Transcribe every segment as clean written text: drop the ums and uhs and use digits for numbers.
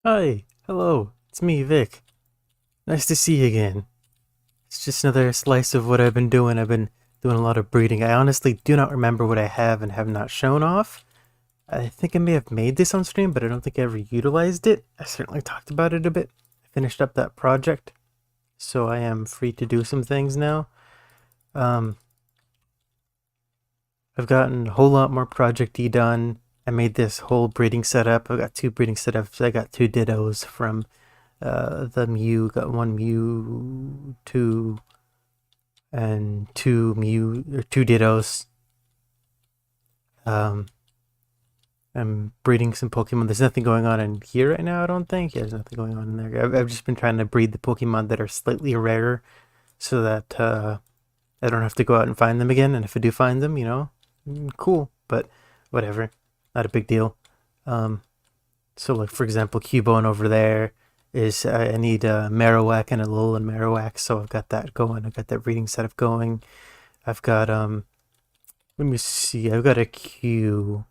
Hi, hello, it's me, Vic. Nice to see you again. It's just another slice of what I've been doing. I've been doing a lot of breeding. I honestly do not remember what I have and have not shown off. I think I may have made this on stream, but I don't think I ever utilized it. I certainly talked about it a bit. I finished up that project, so I am free to do some things now. Um, I've gotten a whole lot more project-y done. I made this whole breeding setup. I've got two breeding setups. I got two dittos from the Mew, got one Mew, two, and two Mew, or two Dittos. Um, I'm breeding some Pokemon. There's nothing going on in here right now, I don't think. Yeah, there's nothing going on in there. I've just been trying to breed the Pokemon that are slightly rarer so that I don't have to go out and find them again. And if I do find them, cool. But whatever. Not a big deal. Um, So, like for example, Cubone over there is I need a Marowak and a Alolan Marowak, so I've got that going. I've got that reading setup going. I've got let me see. I've got a queue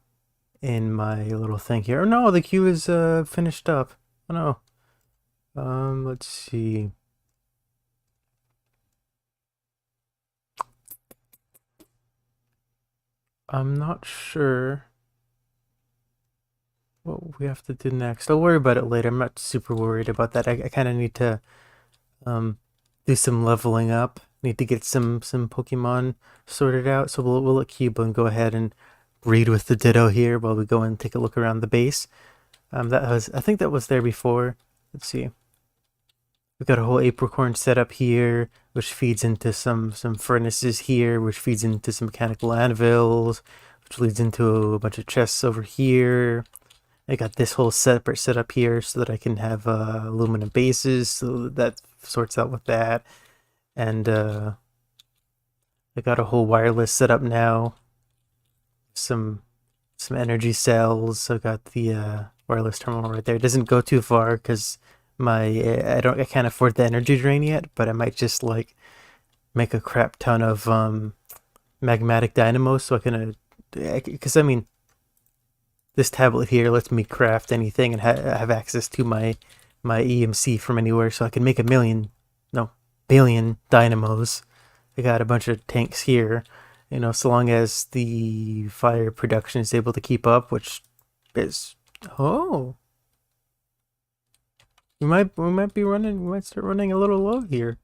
in my little thing here. Oh no, the queue is finished up. Oh no. Let's see. I'm not sure what we have to do next. I'll worry about it later. I'm not super worried about that. I kind of need to um, do some leveling up. Need to get some Pokemon sorted out. So we'll let Cubone go ahead and breed with the Ditto here while we go and take a look around the base. I think that was there before. Let's see. We've got a whole apricorn set up here, which feeds into some furnaces here, which feeds into some mechanical anvils, which leads into a bunch of chests over here. I got this whole separate setup here so that I can have aluminum bases, so that sorts out with that. And I got a whole wireless setup now. Some energy cells. I got the wireless terminal right there. It doesn't go too far because I can't afford the energy drain yet, but I might just like make a crap ton of magmatic dynamos so I can because I mean this tablet here lets me craft anything and have access to my EMC from anywhere, so I can make a million, no, billion dynamos. I got a bunch of tanks here, so long as the fire production is able to keep up, which is oh, we might start running a little low here,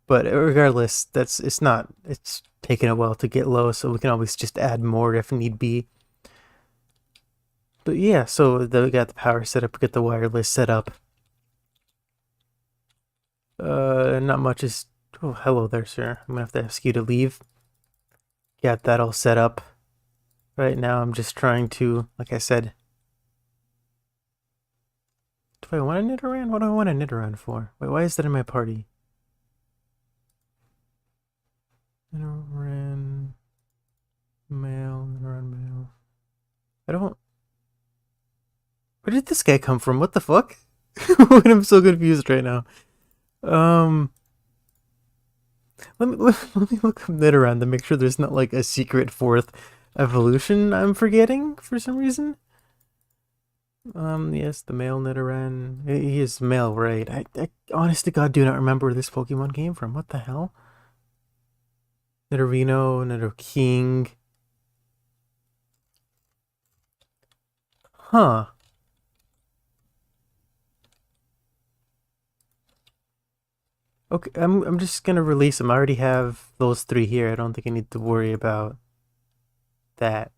but regardless, it's taking a while to get low, so we can always just add more if need be. But yeah, so we got the power set up, we got the wireless set up. Not much is. Oh, hello there, sir. I'm gonna have to ask you to leave. Got that all set up. Right now, I'm just trying to, like I said. Do I want a Nidoran? What do I want a Nidoran for? Wait, why is that in my party? Nidoran male, Nidoran male. I don't. Where did this guy come from? What the fuck? I'm so confused right now. Um, let me look up Nidoran to make sure there's not like a secret fourth evolution I'm forgetting for some reason. Yes, the male Nidoran. He is male, right? I honest to God do not remember where this Pokemon came from. What the hell? Nidorino, Nidoking. Huh. Okay, I'm just gonna release them. I already have those three here. I don't think I need to worry about that.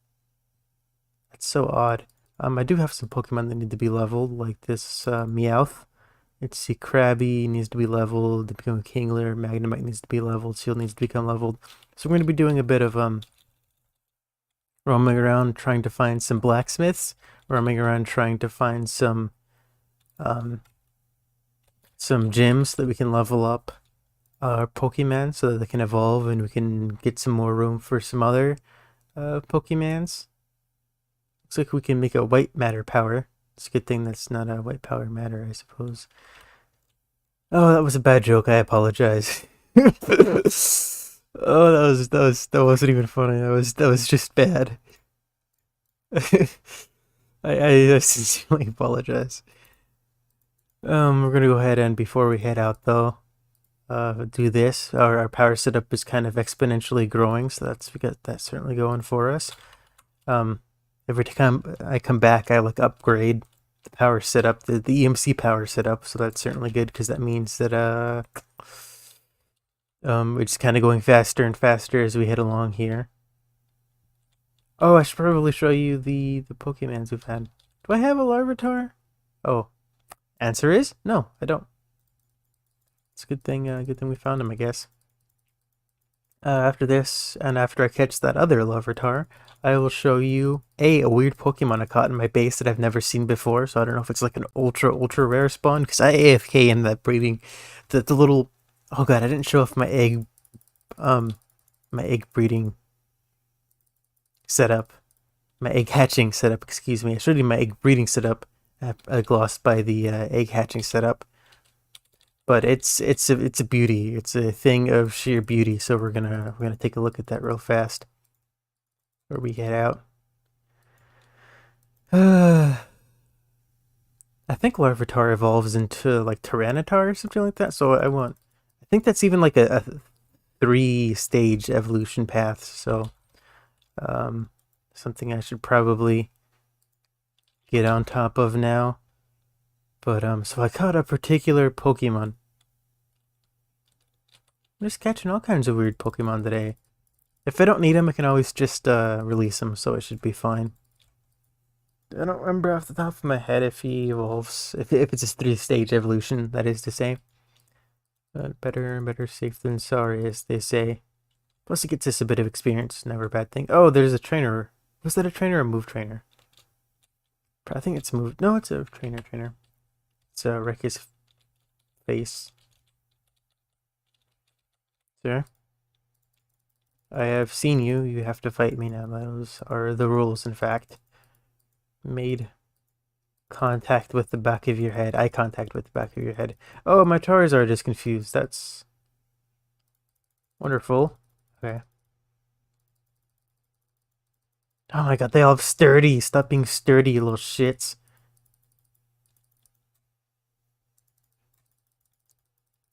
That's so odd. I do have some Pokemon that need to be leveled, like this Meowth. Let's see, Krabby needs to be leveled to become a Kingler. Magnemite needs to be leveled. Seal needs to become leveled. So we're going to be doing a bit of roaming around trying to find some blacksmiths. Roaming around trying to find um, some gyms that we can level up our Pokemon so that they can evolve and we can get some more room for some other Pokemons. Looks like we can make a white matter power. It's a good thing that's not a white power matter, I suppose. Oh, that was a bad joke. I apologize. Oh, that wasn't even funny. That was just bad. I sincerely apologize. We're gonna go ahead and before we head out though, do this. Our power setup is kind of exponentially growing, so we got that certainly going for us. Um, every time I come back, I like upgrade the power setup, the EMC power setup, so that's certainly good because that means that we're just kind of going faster and faster as we head along here. Oh, I should probably show you the Pokemons we've had. Do I have a Larvitar? Oh, answer is no, I don't. It's a good thing. Good thing we found him, I guess. After this, and after I catch that other Larvitar, I will show you a weird Pokemon I caught in my base that I've never seen before. So I don't know if it's like an ultra rare spawn because I AFK in that breeding. The little, oh god, I didn't show off um my egg breeding setup, my egg hatching setup. Excuse me, I showed you my egg breeding setup. I glossed by the egg hatching setup, but it's a beauty. It's a thing of sheer beauty. So we're gonna take a look at that real fast before we head out. I think Larvitar evolves into like Tyranitar or something like that. So I think that's even like a 3-stage evolution path. So um, something I should probably get on top of now. But so I caught a particular Pokemon. I'm just catching all kinds of weird Pokemon today. If I don't need them, I can always just release them, so it should be fine. I don't remember off the top of my head if he evolves, if it's a 3-stage evolution, that is to say. But better safe than sorry, as they say. Plus, it gets us a bit of experience, never a bad thing. Oh, there's a trainer. Was that a trainer or a move trainer? I think it's moved. No, it's a trainer. It's a Rekka's face. Sir, I have seen you. You have to fight me now. Those are the rules, in fact. Made contact with the back of your head. Eye contact with the back of your head. Oh, my Charizard is confused. That's wonderful. Okay. Oh my god, they all have sturdy. Stop being sturdy, you little shits.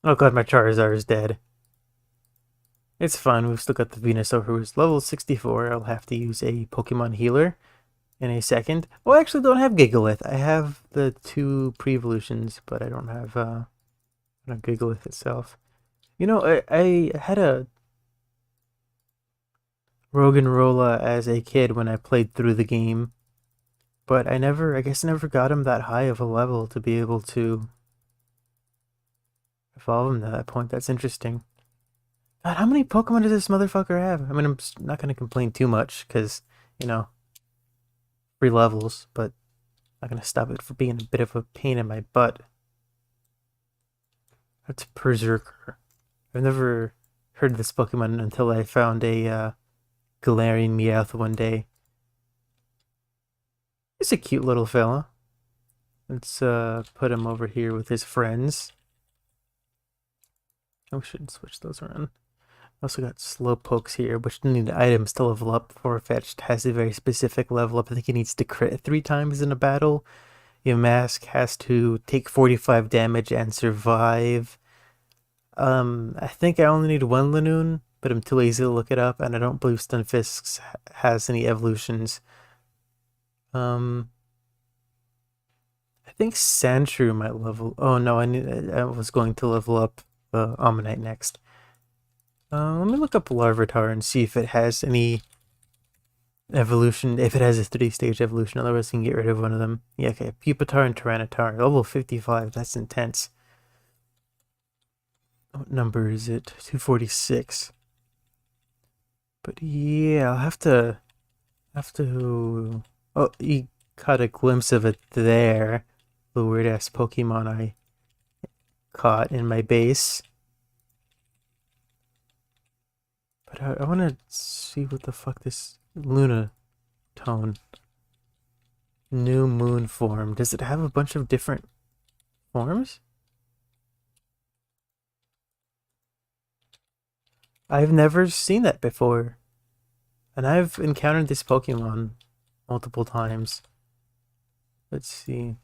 Oh god, my Charizard is dead. It's fine, we've still got the Venusaur who's level 64. I'll have to use a Pokemon healer in a second. Oh, I actually don't have Gigalith. I have the 2 pre-evolutions, but I don't have Gigalith itself. You know, I had a Roggenrola as a kid when I played through the game, but I guess I never got him that high of a level to be able to evolve him to that point. That's interesting. God, how many Pokemon does this motherfucker have? I mean, I'm not gonna complain too much, because, you know, free levels, but I'm not gonna stop it for being a bit of a pain in my butt. That's Berserker. I've never heard of this Pokemon until I found a Galarian Meowth one day. He's a cute little fella. Let's put him over here with his friends. Oh, we should switch those around. Also got Slowpokes here, which need items to level up. Farfetch'd has a very specific level up. I think he needs to crit 3 times in a battle. Your mask has to take 45 damage and survive. I think I only need 1 Lanoon, but I'm too lazy to look it up, and I don't believe Stunfisk has any evolutions. Um, I think Sandshrew might level. Oh no, I was going to level up Omanyte next. Let me look up Larvitar and see if it has any evolution, if it has a 3-stage evolution, otherwise we can get rid of one of them. Yeah, okay, Pupitar and Tyranitar, level 55, that's intense. What number is it? 246. But yeah, I'll have to, oh, you caught a glimpse of it there. The weird-ass Pokemon I caught in my base. But I want to see what the fuck this Luna tone. New moon form. Does it have a bunch of different forms? I've never seen that before. And I've encountered this Pokemon multiple times. Let's see.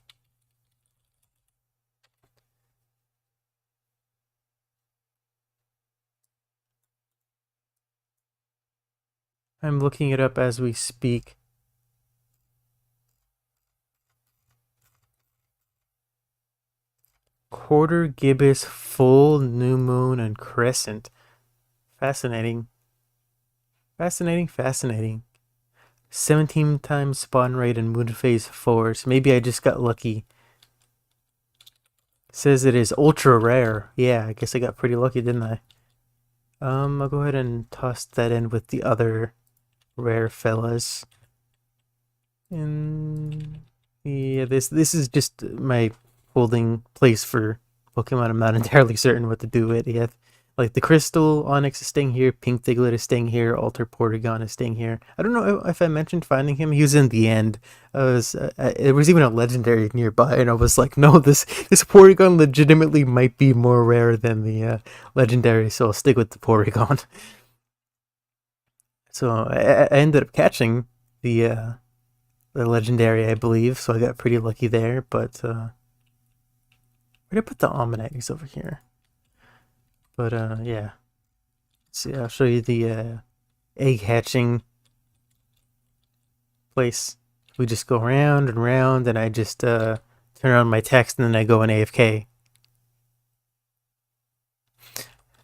I'm looking it up as we speak. Quarter gibbous, full new moon, and crescent. Fascinating. Fascinating, fascinating. 17 times spawn rate in moon phase 4, so maybe I just got lucky. It says it is ultra rare. Yeah, I guess I got pretty lucky, didn't I? I'll go ahead and toss that in with the other rare fellas. And yeah, this is just my holding place for Pokemon. I'm not entirely certain what to do with it yet. Like the Crystal Onyx is staying here, Pink Diglett is staying here, Alter Porygon is staying here. I don't know if I mentioned finding him. He was in the end. There was even a legendary nearby, and I was like, no, this Porygon legitimately might be more rare than the legendary, so I'll stick with the Porygon. So I ended up catching the legendary, I believe, so I got pretty lucky there. But where did I put the Almanac? He's over here. But yeah. See, I'll show you the egg hatching place. We just go round and round, and I just turn on my text, and then I go in AFK.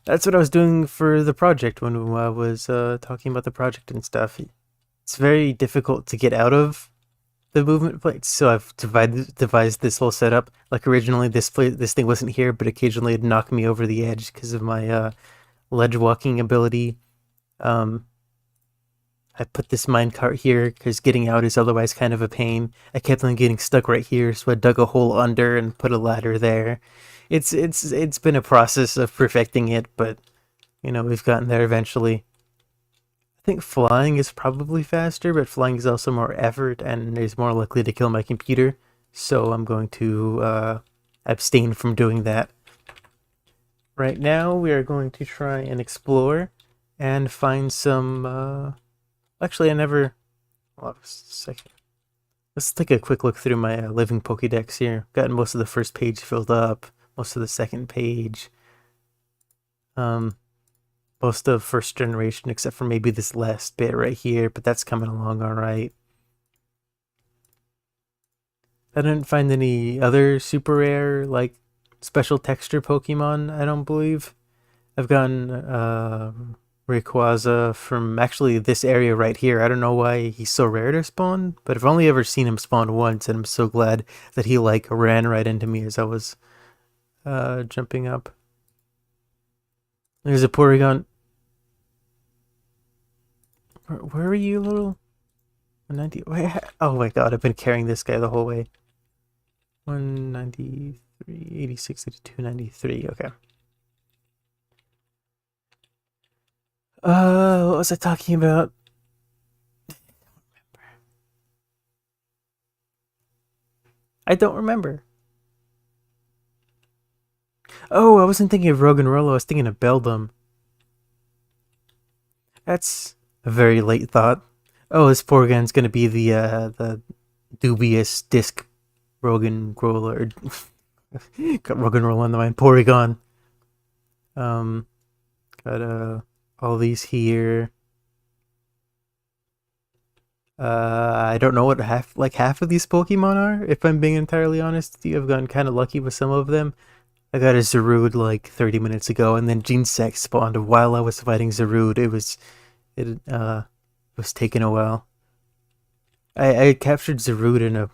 That's what I was doing for the project when I was talking about the project and stuff. It's very difficult to get out of the movement plates, so I've devised this whole setup. Like originally, this thing wasn't here, but occasionally it'd knock me over the edge because of my ledge walking ability. Um, I put this minecart here because getting out is otherwise kind of a pain. I kept on getting stuck right here, so I dug a hole under and put a ladder there. It's been a process of perfecting it, but you know we've gotten there eventually. I think flying is probably faster, but flying is also more effort and is more likely to kill my computer. So I'm going to abstain from doing that. Right now, we are going to try and explore and find some. Actually, I never. Hold on a second. Let's take a quick look through my living Pokédex here. Gotten most of the first page filled up, most of the second page. Um, most of first generation, except for maybe this last bit right here, but that's coming along all right. I didn't find any other super rare, like, special texture Pokemon, I don't believe. I've gotten Rayquaza from actually this area right here. I don't know why he's so rare to spawn, but I've only ever seen him spawn once, and I'm so glad that he, like, ran right into me as I was jumping up. There's a Porygon. Where are you, little? 190. Wait, oh my god, I've been carrying this guy the whole way. 193, 86, 82, 93. Okay. What was I talking about? I don't remember. Oh, I wasn't thinking of Rogan Rolo. I was thinking of Beldum. That's a very late thought. Oh, this Porygon's gonna be the dubious disc Rogan Roller. Got Rogan Roll on the mind. Porygon. Um, got all these here. I don't know what half of these Pokemon are. If I'm being entirely honest with you, I've gotten kind of lucky with some of them. I got a Zarude like 30 minutes ago, and then Genesect spawned while I was fighting Zarude. It was taking a while. I captured Zarude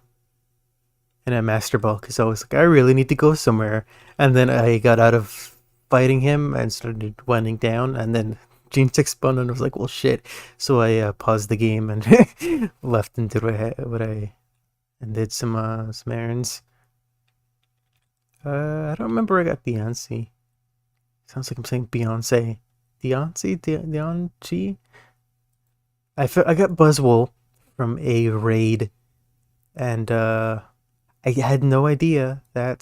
in a Master Ball because I was like, I really need to go somewhere, and then I got out of fighting him and started winding down, and then Genesect spawned, and I was like, well, shit. So I paused the game and left and did what I and did some errands. I don't remember I got Beyonce. Sounds like I'm saying Beyonce. Beyonce? Beyonce? I got Buzzwole from a raid, and I had no idea that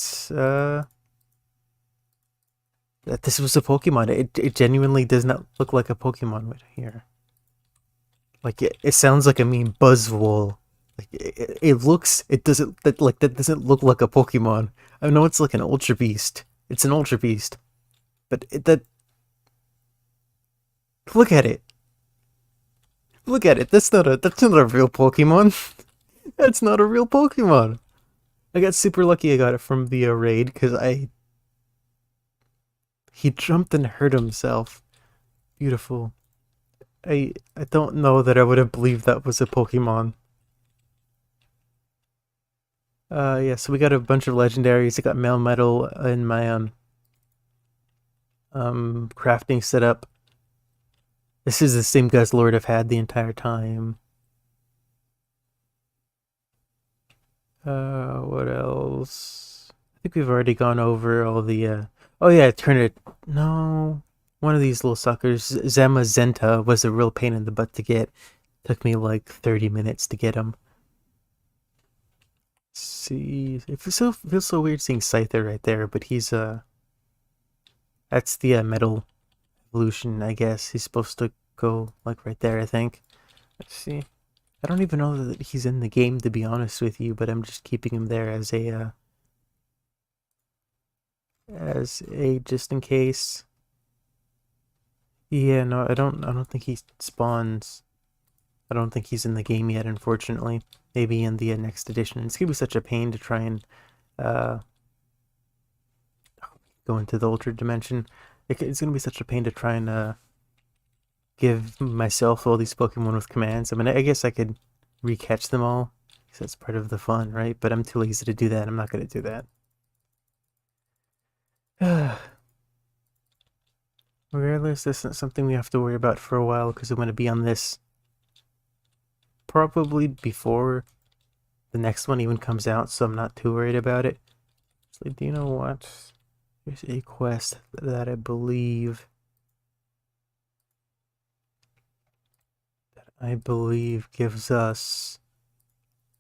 this was a Pokemon. It genuinely does not look like a Pokemon right here. Like it sounds like a mean Buzzwole. Like it looks, it doesn't that doesn't look like a Pokemon. I know it's like an Ultra Beast. It's an Ultra Beast, but that look at it. Look at it. That's not a real Pokemon. That's not a real Pokemon. I got super lucky. I got it from the raid because I he jumped and hurt himself. Beautiful. I don't know that I would have believed that was a Pokemon. Yeah, so we got a bunch of legendaries. I got mail metal in my crafting setup. This is the same Guzzlord I've had the entire time. What else? I think we've already gone over all the oh yeah, turn it no. One of these little suckers, Zamazenta, was a real pain in the butt to get. Took me like 30 minutes to get him. See, it feels so weird seeing Scyther right there, but he's that's the metal evolution, I guess. He's supposed to go like right there, I think. Let's see. I don't even know that he's in the game, to be honest with you, but I'm just keeping him there as a just in case. Yeah, no, I don't think he spawns. I don't think he's in the game yet, unfortunately. Maybe in the next edition. It's gonna be such a pain to try and uh go into the ultra dimension. It's gonna be such a pain to try and give myself all these Pokemon with commands. I mean, I guess I could recatch them all, because that's part of the fun, right? But I'm too lazy to do that. I'm not gonna do that. Regardless, this isn't something we have to worry about for a while, because I'm gonna be on this probably before the next one even comes out, so I'm not too worried about it. So, do you know what? There's a quest that I believe gives us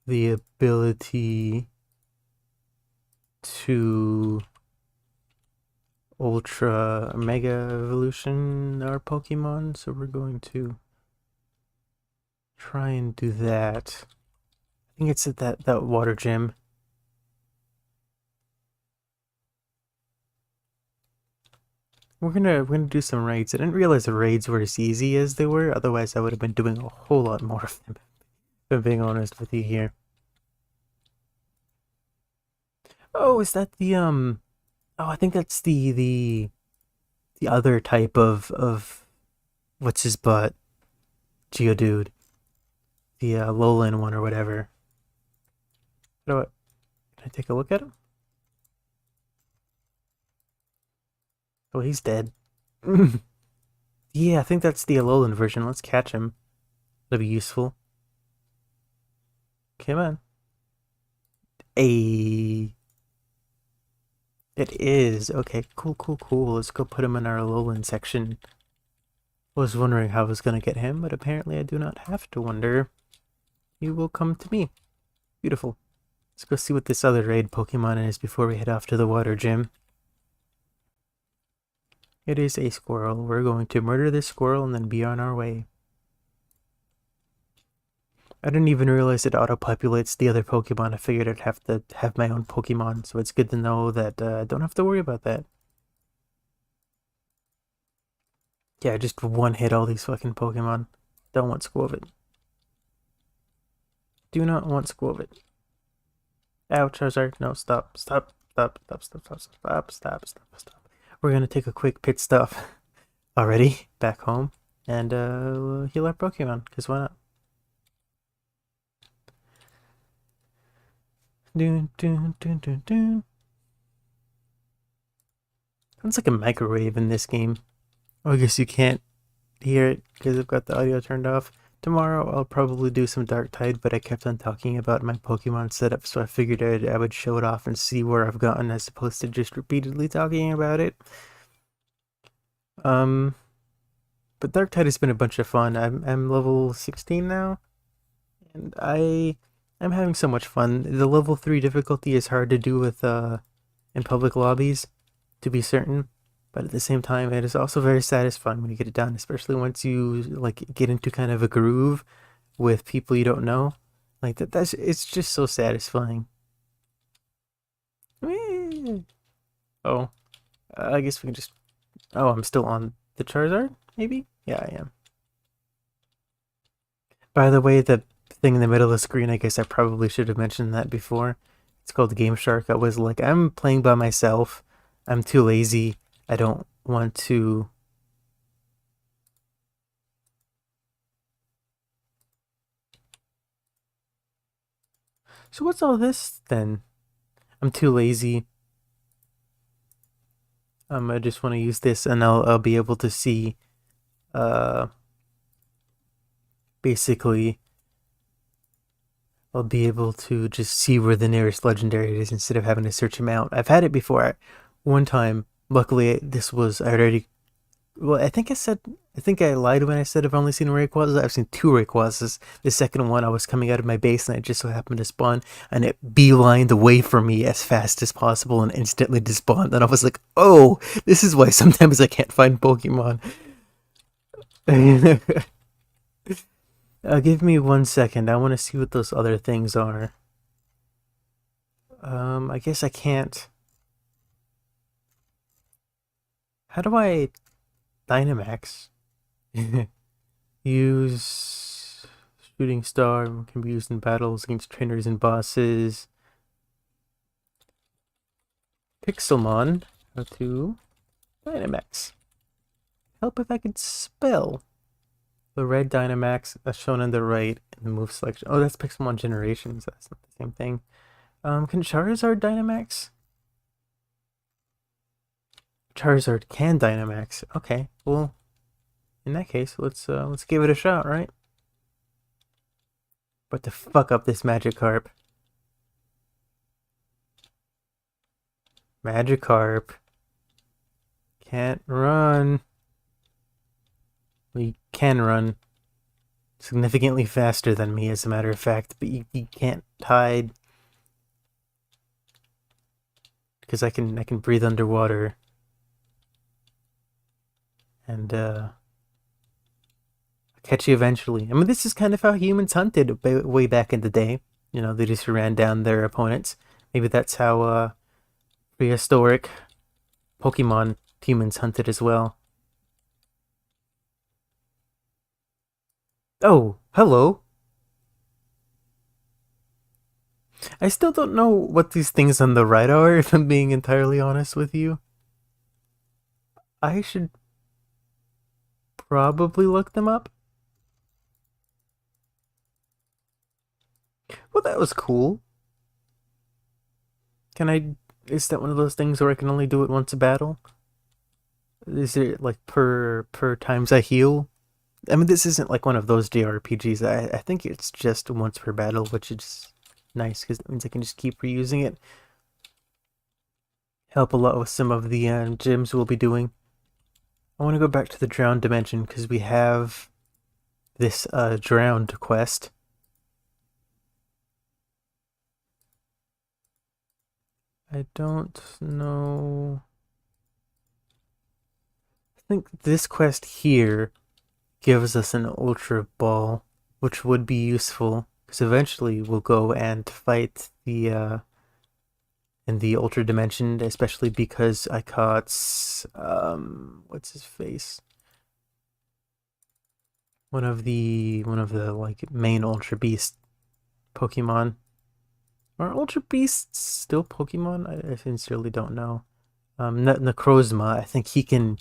the ability to ultra mega evolution our Pokemon, so we're going to try and do that. I think it's at that water gym. We're gonna do some raids. I didn't realize the raids were as easy as they were, otherwise I would have been doing a whole lot more of them, if I'm being honest with you here. Oh, is that the oh, I think that's the other type of what's his butt? Geodude. The Lowland one or whatever. Can I take a look at him? Oh, he's dead. Yeah, I think that's the Alolan version. Let's catch him. That'll be useful. Come on. A. It is. Okay, cool, cool, cool. Let's go put him in our Alolan section. I was wondering how I was going to get him, but apparently I do not have to wonder. He will come to me. Beautiful. Let's go see what this other raid Pokemon is before we head off to the water gym. It is a squirrel. We're going to murder this squirrel and then be on our way. I didn't even realize it auto-populates the other Pokemon. I figured I'd have to have my own Pokemon, so it's good to know that I don't have to worry about that. Yeah, just one hit all these fucking Pokemon. Don't want Squovit. Do not want Squovit. Ow, Charizard. No, stop, stop, stop, stop, stop, stop, stop, stop, stop, stop. We're gonna take a quick pit stop already back home and heal our Pokemon, because why not? Dun, dun, dun, dun, dun. Sounds like a microwave in this game. Oh, I guess you can't hear it because I've got the audio turned off. Tomorrow I'll probably do some Dark Tide, but I kept on talking about my Pokemon setup, so I figured I would show it off and see where I've gotten as opposed to just repeatedly talking about it. Um, but Dark Tide has been a bunch of fun. I'm level 16 now, and I'm having so much fun. The level 3 difficulty is hard to do with in public lobbies, to be certain. But at the same time, it is also very satisfying when you get it done, especially once you like get into kind of a groove with people you don't know. Like that's it's just so satisfying. Oh, I guess we can just. Oh, I'm still on the Charizard. Maybe. Yeah, I am. By the way, the thing in the middle of the screen, I guess I probably should have mentioned that before. It's called Game Shark. I was like, I'm playing by myself. I'm too lazy. I don't want to. So what's all this then? I'm too lazy. I just want to use this, and I'll be able to see. Uh, basically, I'll be able to just see where the nearest legendary is instead of having to search them out. I've had it before. One time, luckily, this was I already. Well, I think I lied when I said I've only seen Rayquazas. I've seen two Rayquazas. The second one, I was coming out of my base and it just so happened to spawn, and it beelined away from me as fast as possible and instantly despawned. And I was like, oh, this is why sometimes I can't find Pokemon. Give me 1 second. I want to see what those other things are. I guess I can't. How do I Dynamax? Use Shooting Star can be used in battles against trainers and bosses. Pixelmon, how to Dynamax. Help if I could spell. The red Dynamax, that's shown on the right in the move selection. Oh, that's Pixelmon Generations. That's not the same thing. Can Charizard Dynamax? Charizard can Dynamax. Okay, well, in that case, let's give it a shot, right? But to fuck up this Magikarp. Magikarp can't run. Well, you can run significantly faster than me, as a matter of fact, but you can't hide because I can breathe underwater and catch you eventually. I mean, this is kind of how humans hunted way back in the day. You know, they just ran down their opponents. Maybe that's how prehistoric Pokemon humans hunted as well. Oh, hello. I still don't know what these things on the right are, if I'm being entirely honest with you. I should probably look them up. Well, that was cool. Can I... Is that one of those things where I can only do it once a battle? Is it like per times I heal? I mean, this isn't like one of those JRPGs. I think it's just once per battle, which is nice because that means I can just keep reusing it. Help a lot with some of the gyms we'll be doing. I want to go back to the drowned dimension because we have this drowned quest. I don't know. I think this quest here gives us an Ultra Ball, which would be useful because eventually we'll go and fight the in the Ultra Dimension, especially because I caught what's his face? One of the like main Ultra Beast Pokemon. Are Ultra Beasts still Pokemon? I sincerely don't know. Necrozma, I think he can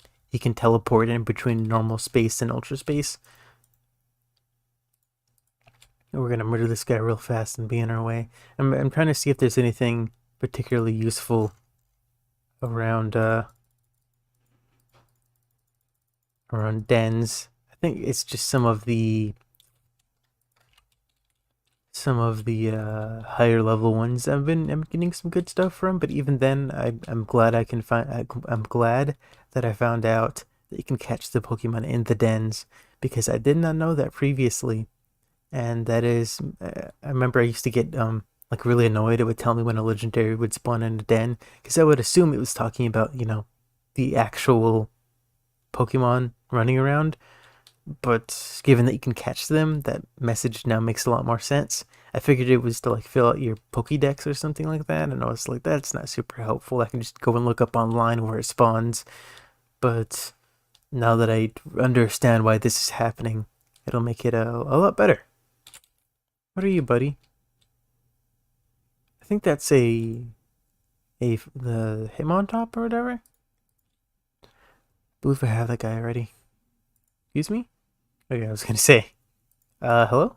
teleport in between normal space and ultra space. We're gonna murder this guy real fast and be in our way. I'm trying to see if there's anything particularly useful around around dens. I think it's just some of the higher level ones I'm getting some good stuff from, but even then I'm glad I'm glad that I found out that you can catch the Pokemon in the dens because I did not know that previously. And that is I remember I used to get like really annoyed. It would tell me when a legendary would spawn in a den because I would assume it was talking about, you know, the actual Pokemon running around, but given that you can catch them, that message now makes a lot more sense. I figured it was to like fill out your Pokédex or something like that, and I was like, that's not super helpful. I can just go and look up online where it spawns. But now that I understand why this is happening, it'll make it a lot better. What are you, buddy? I think that's the Hitmontop or whatever. I believe I have that guy already. Excuse me? Okay, I was gonna say. Hello?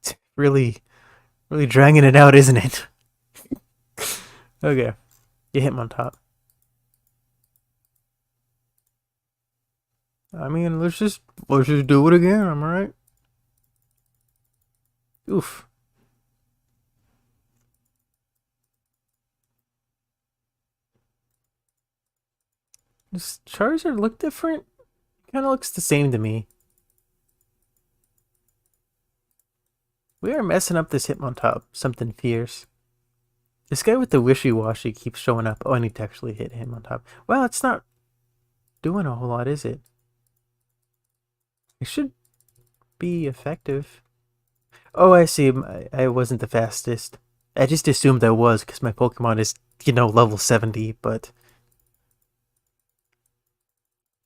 It's really dragging it out, isn't it? Okay, you Hitmontop. I mean, let's just do it again. Am I right? Oof. Does Charizard look different? Kind of looks the same to me. We are messing up this Hitmontop. Something fierce. This guy with the wishy-washy keeps showing up. Oh, I need to actually hit him on top. Well, it's not doing a whole lot, is it? It should be effective. Oh, I see. I wasn't the fastest. I just assumed I was because my Pokemon is, level 70, but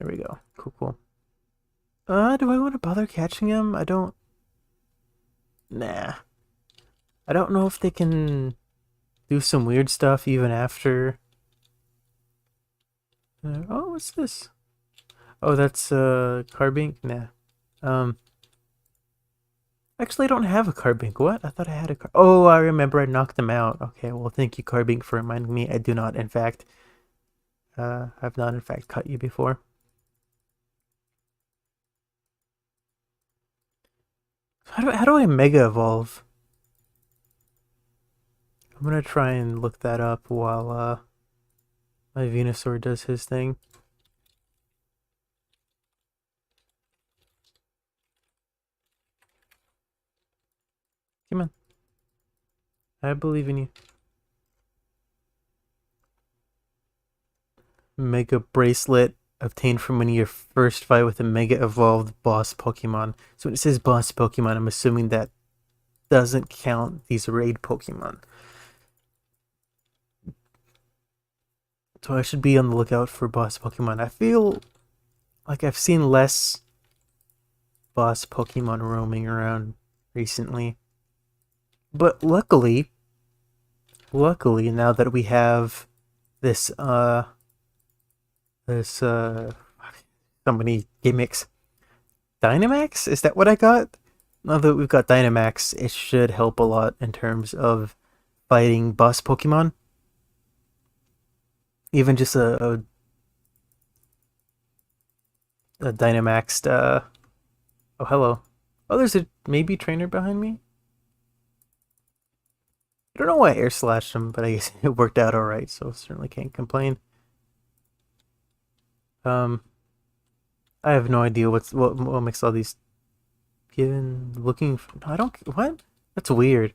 there we go. Cool, cool. Do I want to bother catching him? I don't. Nah. I don't know if they can do some weird stuff even after. Oh, what's this? Oh, that's Carbink? Nah. Um, actually, I don't have a Carbink. What? I thought I had a Oh, I remember I knocked them out. Okay, well, thank you, Carbink, for reminding me. I do not, in fact, have not, in fact, cut you before. How do I Mega Evolve? I'm gonna try and look that up while my Venusaur does his thing. Come on. I believe in you. Mega Bracelet obtained from winning your first fight with a Mega Evolved boss Pokemon. So when it says boss Pokemon, I'm assuming that doesn't count these raid Pokemon. So I should be on the lookout for boss Pokemon. I feel like I've seen less boss Pokemon roaming around recently. But luckily, now that we have this so many gimmicks. Dynamax? Is that what I got? Now that we've got Dynamax, it should help a lot in terms of fighting boss Pokemon. Even just a Dynamaxed, oh, hello. Oh, there's a maybe trainer behind me? I don't know why I air slashed him, but I guess it worked out alright, so certainly can't complain. Um, I have no idea what makes all these given looking for, I don't, what? That's weird.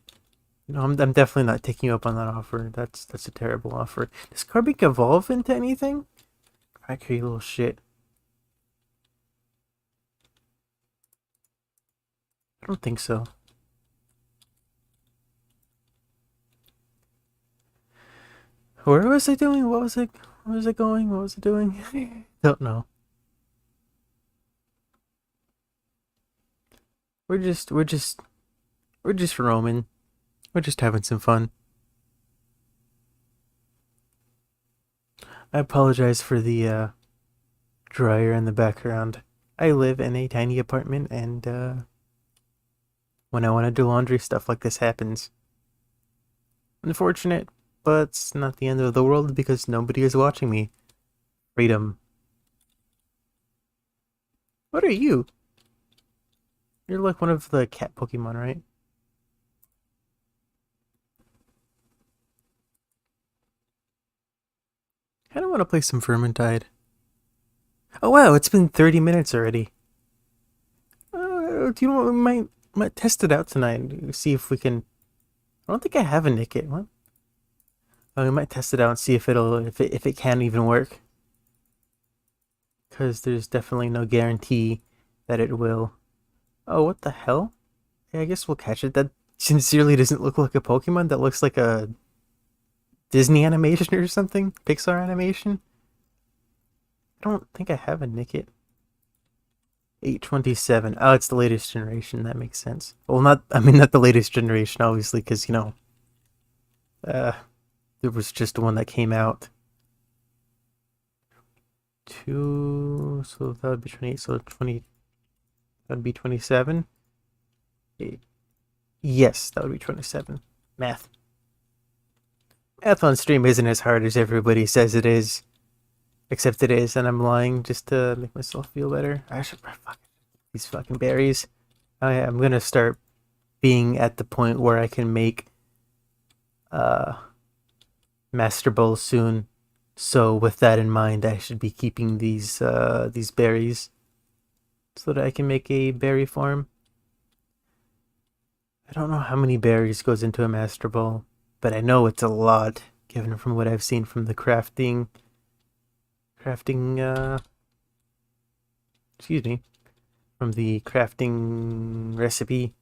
I'm definitely not taking you up on that offer. That's a terrible offer. Does Carbink evolve into anything? Crack you little shit. I don't think so. Where was I doing? What was it? Where was it going? What was it doing? Don't know. We're just we're just we're just roaming. We're just having some fun. I apologize for the dryer in the background. I live in a tiny apartment, and when I want to do laundry, stuff like this happens. Unfortunate, but it's not the end of the world because nobody is watching me. Freedom. What are you? You're like one of the cat Pokemon, right? I kind of want to play some Vermintide. Oh wow, it's been 30 minutes already. Do you know what? We might test it out tonight. See if we can. I don't think I have a Nickit. What? Oh, we might test it out and see if it can even work. Because there's definitely no guarantee that it will. Oh, what the hell? Yeah, I guess we'll catch it. That sincerely doesn't look like a Pokemon. That looks like a Disney animation or something. Pixar animation. I don't think I have a Nickit. 827. Oh, it's the latest generation. That makes sense. Well, not, I mean, not the latest generation, obviously, because, uh, there was just one that came out. So that would be 28. So 20, that would be 27. Yes, that would be 27. Math. Math on stream isn't as hard as everybody says it is. Except it is, and I'm lying just to make myself feel better. I should these fucking berries. I'm gonna start being at the point where I can make uh master bowls soon. So with that in mind, I should be keeping these berries so that I can make a berry farm. I don't know how many berries goes into a master bowl, but I know it's a lot given from what I've seen from the crafting excuse me, from the crafting recipe.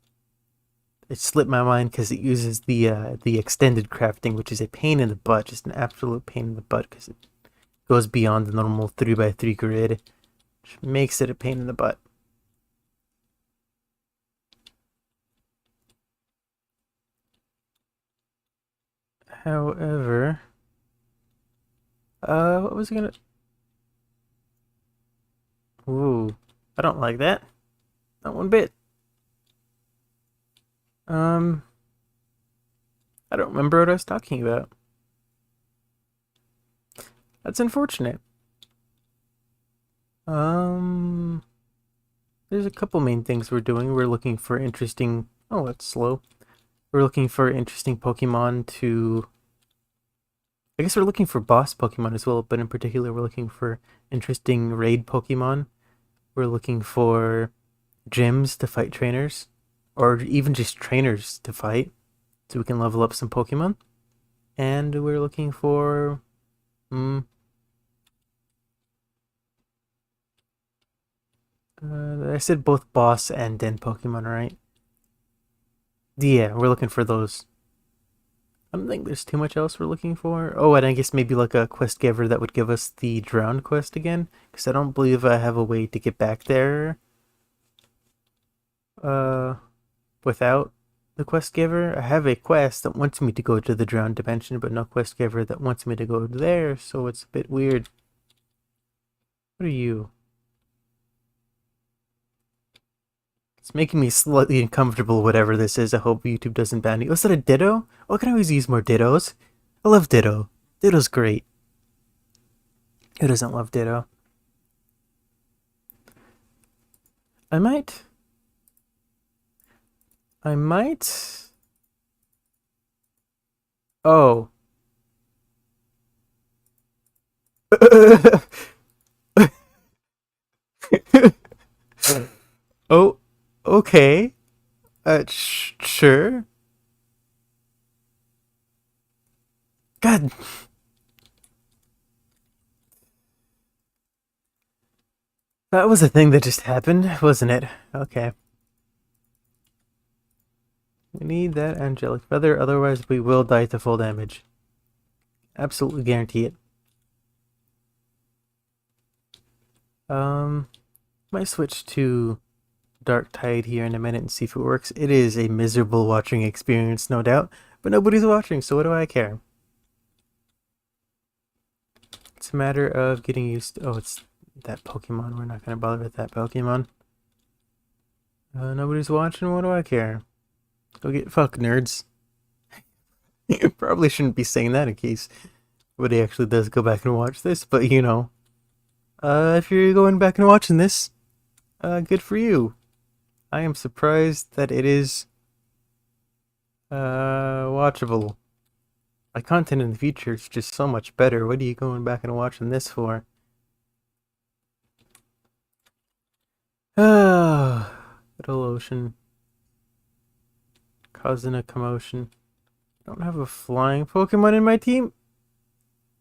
It slipped my mind because it uses the extended crafting, which is a pain in the butt, just an absolute pain in the butt because it goes beyond the normal 3x3 grid, which makes it a pain in the butt. However, what was I gonna? Ooh, I don't like that. Not one bit. Um, I don't remember what I was talking about. That's unfortunate. Um, there's a couple main things we're doing. We're looking for interesting. Oh, that's slow. We're looking for interesting Pokemon to. I guess we're looking for boss Pokemon as well, but in particular, we're looking for interesting raid Pokemon. We're looking for gyms to fight trainers, or even just trainers to fight, so we can level up some Pokemon. And we're looking for. I said both boss and den Pokemon, right? Yeah, we're looking for those. I don't think there's too much else we're looking for. Oh, and I guess maybe like a quest giver that would give us the drowned quest again, because I don't believe I have a way to get back there. Uh, Without the quest giver, I have a quest that wants me to go to the drowned dimension, but no quest giver that wants me to go there, so it's a bit weird. What are you? It's making me slightly uncomfortable, whatever this is. I hope YouTube doesn't ban me. Was that a Ditto? Oh, I can always use more Dittos. I love Ditto. Ditto's great. Who doesn't love Ditto? I might. I might. Oh. Oh, okay. Sure. God, that was a thing that just happened, wasn't it? Okay. We need that angelic feather, otherwise we will die to full damage. Absolutely guarantee it. Might switch to Dark Tide here in a minute and see if it works. It is a miserable watching experience, no doubt, but nobody's watching, so what do I care? It's a matter of getting used to. Oh, it's that Pokemon. We're not gonna bother with that Pokemon. Nobody's watching. What do I care? Go get fucked, nerds. You probably shouldn't be saying that in case somebody actually does go back and watch this, but if you're going back and watching this, good for you. I am surprised that it is watchable. My content in the future is just so much better. What are you going back and watching this for? Ah, little ocean causing a commotion. I don't have a flying Pokemon in my team.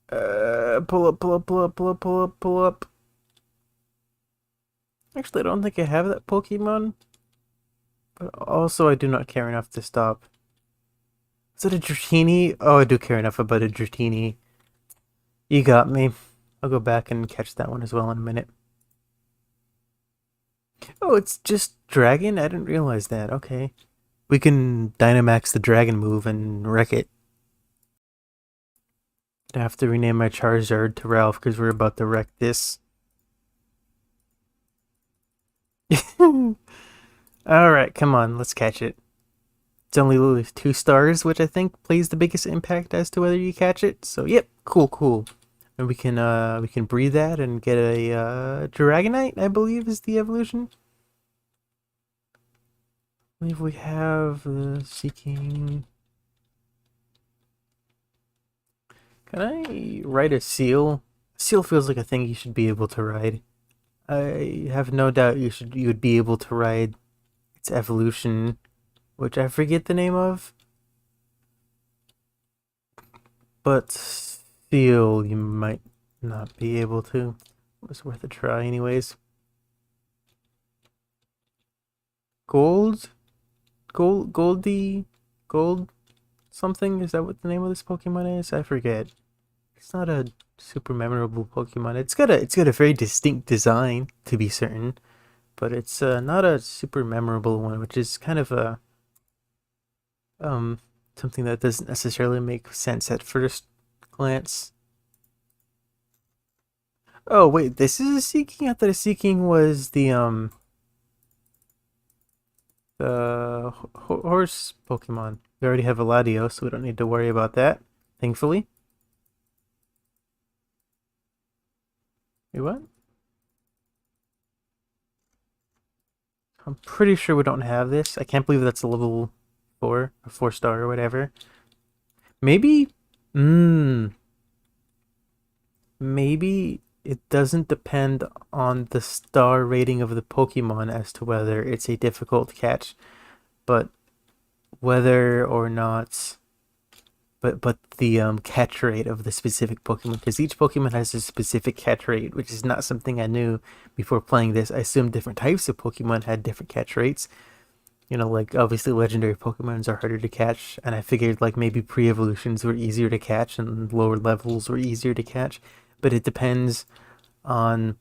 Pull up, pull up, pull up, pull up, pull up, pull up. Actually, I don't think I have that Pokemon. But also, I do not care enough to stop. Is it a Dratini? Oh, I do care enough about a Dratini. You got me. I'll go back and catch that one as well in a minute. Oh, it's just dragon? I didn't realize that. Okay. We can Dynamax the dragon move and wreck it. I have to rename my Charizard to Ralph because we're about to wreck this. Alright, come on, let's catch it. It's only 2 stars, which I think plays the biggest impact as to whether you catch it. So yep, cool, cool. And we can breed that and get a Dragonite, I believe is the evolution. I believe we have Seeking. Can I ride a seal? Seal feels like a thing you should be able to ride. I have no doubt you would be able to ride its evolution, which I forget the name of, but seal you might not be able to. It was worth a try anyways. Gold? Gold something? Is that what the name of this Pokemon is? I forget. It's not a super memorable Pokemon. It's got a very distinct design, to be certain, but it's not a super memorable one, which is kind of a um something that doesn't necessarily make sense at first glance. Oh wait, this is a Seeking? I thought a Seeking was the horse Pokemon. We already have a Latios, so we don't need to worry about that, thankfully. Wait, what? I'm pretty sure we don't have this. I can't believe that's a level 4, a 4 star or whatever. Maybe, mmm, maybe it doesn't depend on the star rating of the Pokemon as to whether it's a difficult catch, but whether or not, but the catch rate of the specific Pokemon, because each Pokemon has a specific catch rate, which is not something I knew before playing this. I assumed different types of Pokemon had different catch rates. You know, like obviously legendary Pokemons are harder to catch, and I figured like maybe pre-evolutions were easier to catch and lower levels were easier to catch, but it depends on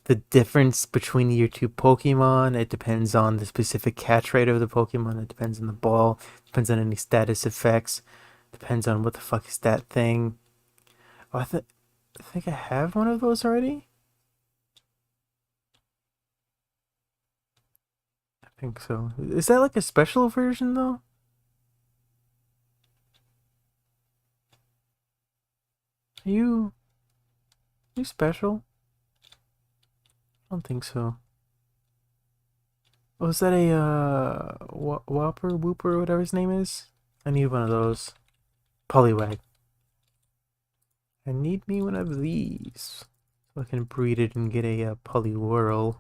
the difference between your two Pokemon. It depends on the specific catch rate of the Pokemon. It depends on the ball. It depends on any status effects. It depends on what the fuck is that thing. Oh, I think I have one of those already. I think so. Is that like a special version though? Are you special? I don't think so. Oh, is that a Whopper, Whooper, whatever his name is? I need one of those. Poliwag. I need me one of these. So I can breed it and get a Poliwhirl.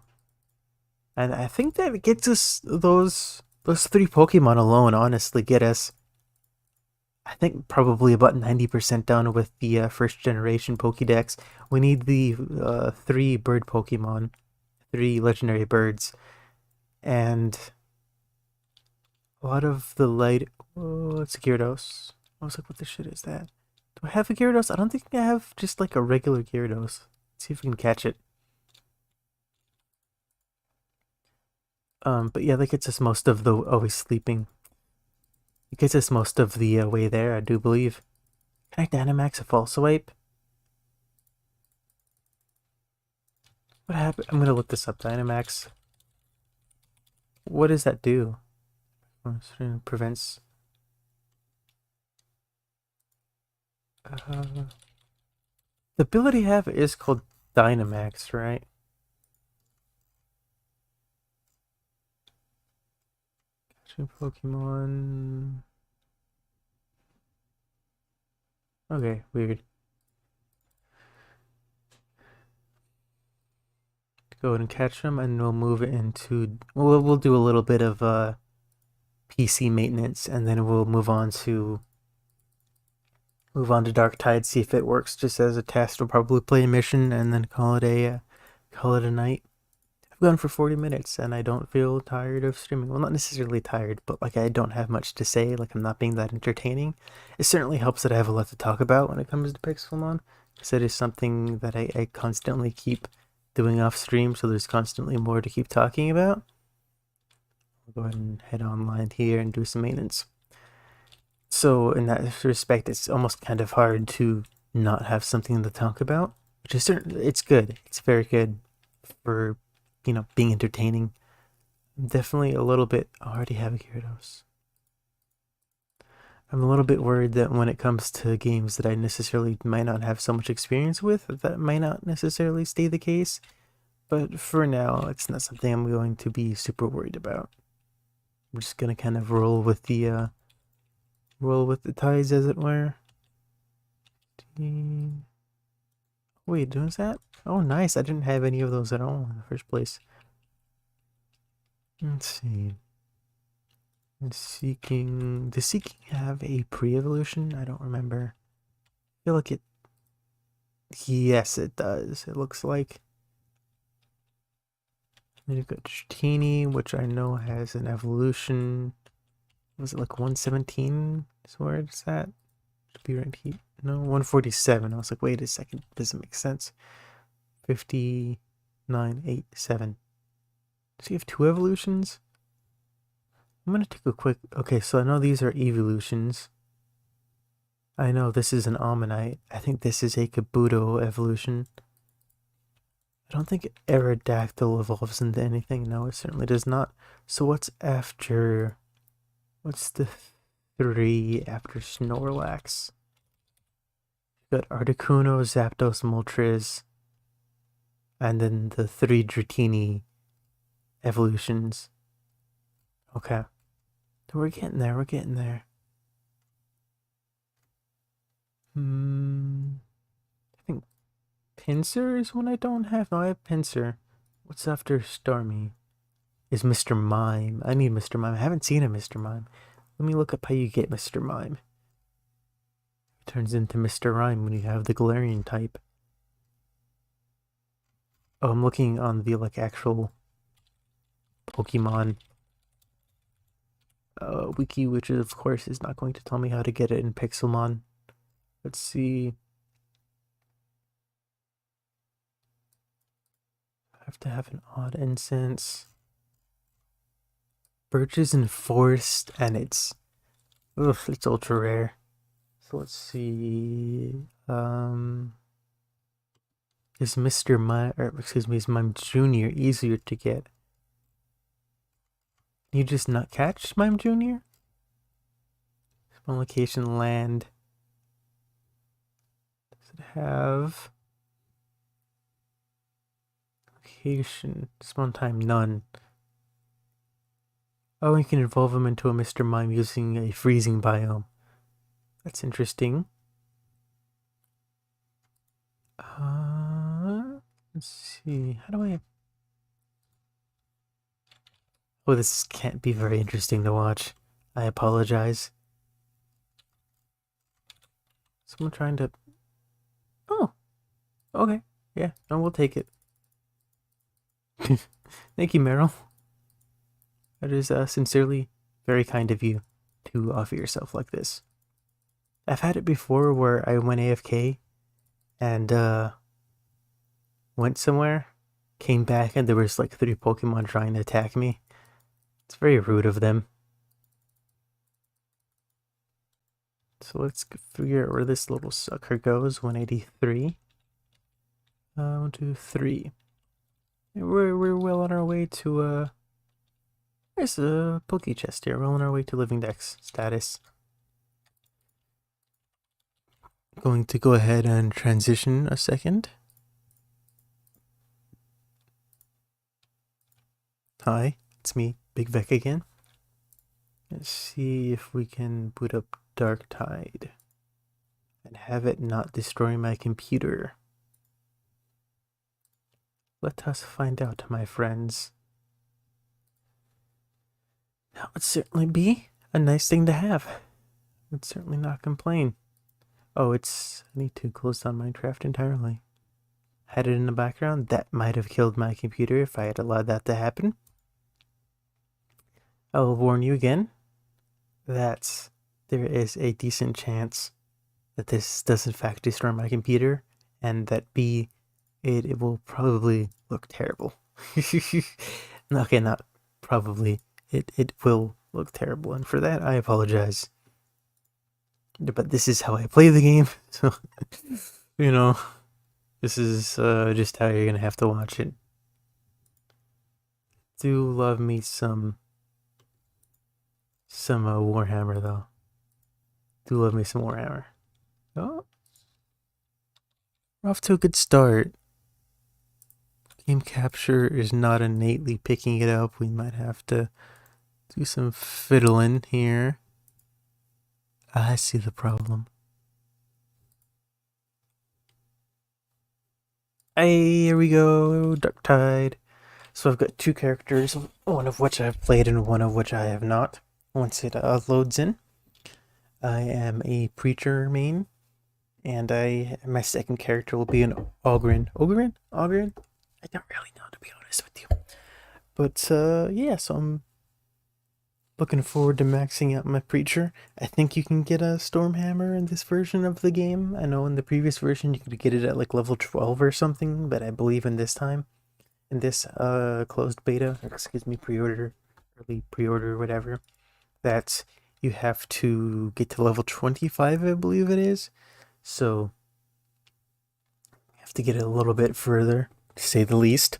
And I think that gets us those 3 Pokemon alone, honestly, get us, I think, probably about 90% done with the first generation Pokédex. We need the 3 bird Pokemon, 3 legendary birds, and a lot of the light. Oh, it's a Gyarados. I was like, what the shit is that? Do I have a Gyarados? I don't think I have just like a regular Gyarados. Let's see if we can catch it. But yeah, that gets us most of the. Oh, he's sleeping. It gets us most of the way there, I do believe. Can I Dynamax a false swipe? What happened? I'm gonna look this up. Dynamax. What does that do? Prevents. Uh, the ability I have is called Dynamax, right? Catching Pokemon. Okay, weird. Go ahead and catch them, and we'll move it into. We'll do a little bit of PC maintenance, and then we'll move on to Dark Tide, see if it works just as a test. We'll probably play a mission and then call it a night. I've gone for 40 minutes and I don't feel tired of streaming. Well, not necessarily tired, but like I don't have much to say. Like I'm not being that entertaining. It certainly helps that I have a lot to talk about when it comes to Pixelmon, because it is something that I constantly keep doing off stream, so there's constantly more to keep talking about. I'll go ahead and head online here and do some maintenance. So in that respect, it's almost kind of hard to not have something to talk about, which is certainly, it's good. It's very good for, being entertaining. I'm definitely a little bit, I already have a Gyarados. I'm a little bit worried that when it comes to games that I necessarily might not have so much experience with, that might not necessarily stay the case. But for now, it's not something I'm going to be super worried about. I'm just gonna kind of roll with the ties, as it were. Wait, does that? Oh, nice. I didn't have any of those at all in the first place. Let's see. Does Seeking have a pre-evolution? I don't remember. I feel like it. Yes, it does. It looks like. Then you've got Dratini, which I know has an evolution. Was it like 117? Is where it's at? Should be right here. No, 147. I was like, wait a second. Doesn't make sense. 5987. Does he have 2 evolutions? I'm gonna take a quick. Okay, so I know these are evolutions. I know this is an Ammonite. I think this is a Kabuto evolution. I don't think Aerodactyl evolves into anything. No, it certainly does not. So what's after? What's the 3 after Snorlax? You've got Articuno, Zapdos, Moltres, and then the 3 Dratini evolutions. Okay. We're getting there, we're getting there. I think Pinsir is one I don't have. No, I have Pinsir. What's after Starmie? Is Mr. Mime. I need Mr. Mime. I haven't seen a Mr. Mime. Let me look up how you get Mr. Mime. It turns into Mr. Rime when you have the Galarian type. Oh, I'm looking on the actual Pokemon wiki, which of course is not going to tell me how to get it in Pixelmon. Let's see. I have to have an odd incense. Birches and Forest, and it's ultra rare. So let's see. Is Mr. Mime, or excuse me, is Mime Jr. easier to get? You just not catch Mime Jr.? Spawn location land. Does it have location? Spawn time none. Oh, you can evolve him into a Mr. Mime using a freezing biome. That's interesting. Let's see. How do I? Oh, this can't be very interesting to watch. I apologize. Someone trying to. Oh, okay. Yeah, no, we'll take it. Thank you, Meryl. That is sincerely very kind of you to offer yourself like this. I've had it before where I went AFK and went somewhere, came back, and there was like 3 Pokemon trying to attack me. It's very rude of them. So let's figure out where this little sucker goes. 183. 1, 2, 3. We're well on our way to there's a Poke Chest here. We're on our way to Living Dex status. Going to go ahead and transition a second. Hi, it's me, Big Vec again. Let's see if we can boot up Dark Tide and have it not destroy my computer. Let us find out, my friends. That would certainly be a nice thing to have. Would certainly not complain. Oh, I need to close down Minecraft entirely. Had it in the background, that might have killed my computer if I had allowed that to happen. I will warn you again that there is a decent chance that this does in fact destroy my computer, and that B, it will probably look terrible. Okay, not probably. It will look terrible, and for that I apologize. But this is how I play the game, so you know, this is just how you're gonna have to watch it. Do love me some Warhammer though. Do love me some Warhammer. Oh, we're off to a good start. Game capture is not innately picking it up. We might have to do some fiddling here. I see the problem. Hey, here we go, Dark Tide. So I've got two characters, one of which I've played and one of which I have not. Once it loads in, I am a preacher main, and my second character will be an Ogren. Ogren? Ogren? I don't really know, to be honest with you. But yeah, so I'm looking forward to maxing out my preacher. I think you can get a Stormhammer in this version of the game. I know in the previous version you could get it at like level 12 or something, but I believe in this closed beta, excuse me, pre-order, early pre-order, whatever, that you have to get to level 25, I believe it is. So you have to get it a little bit further, to say the least.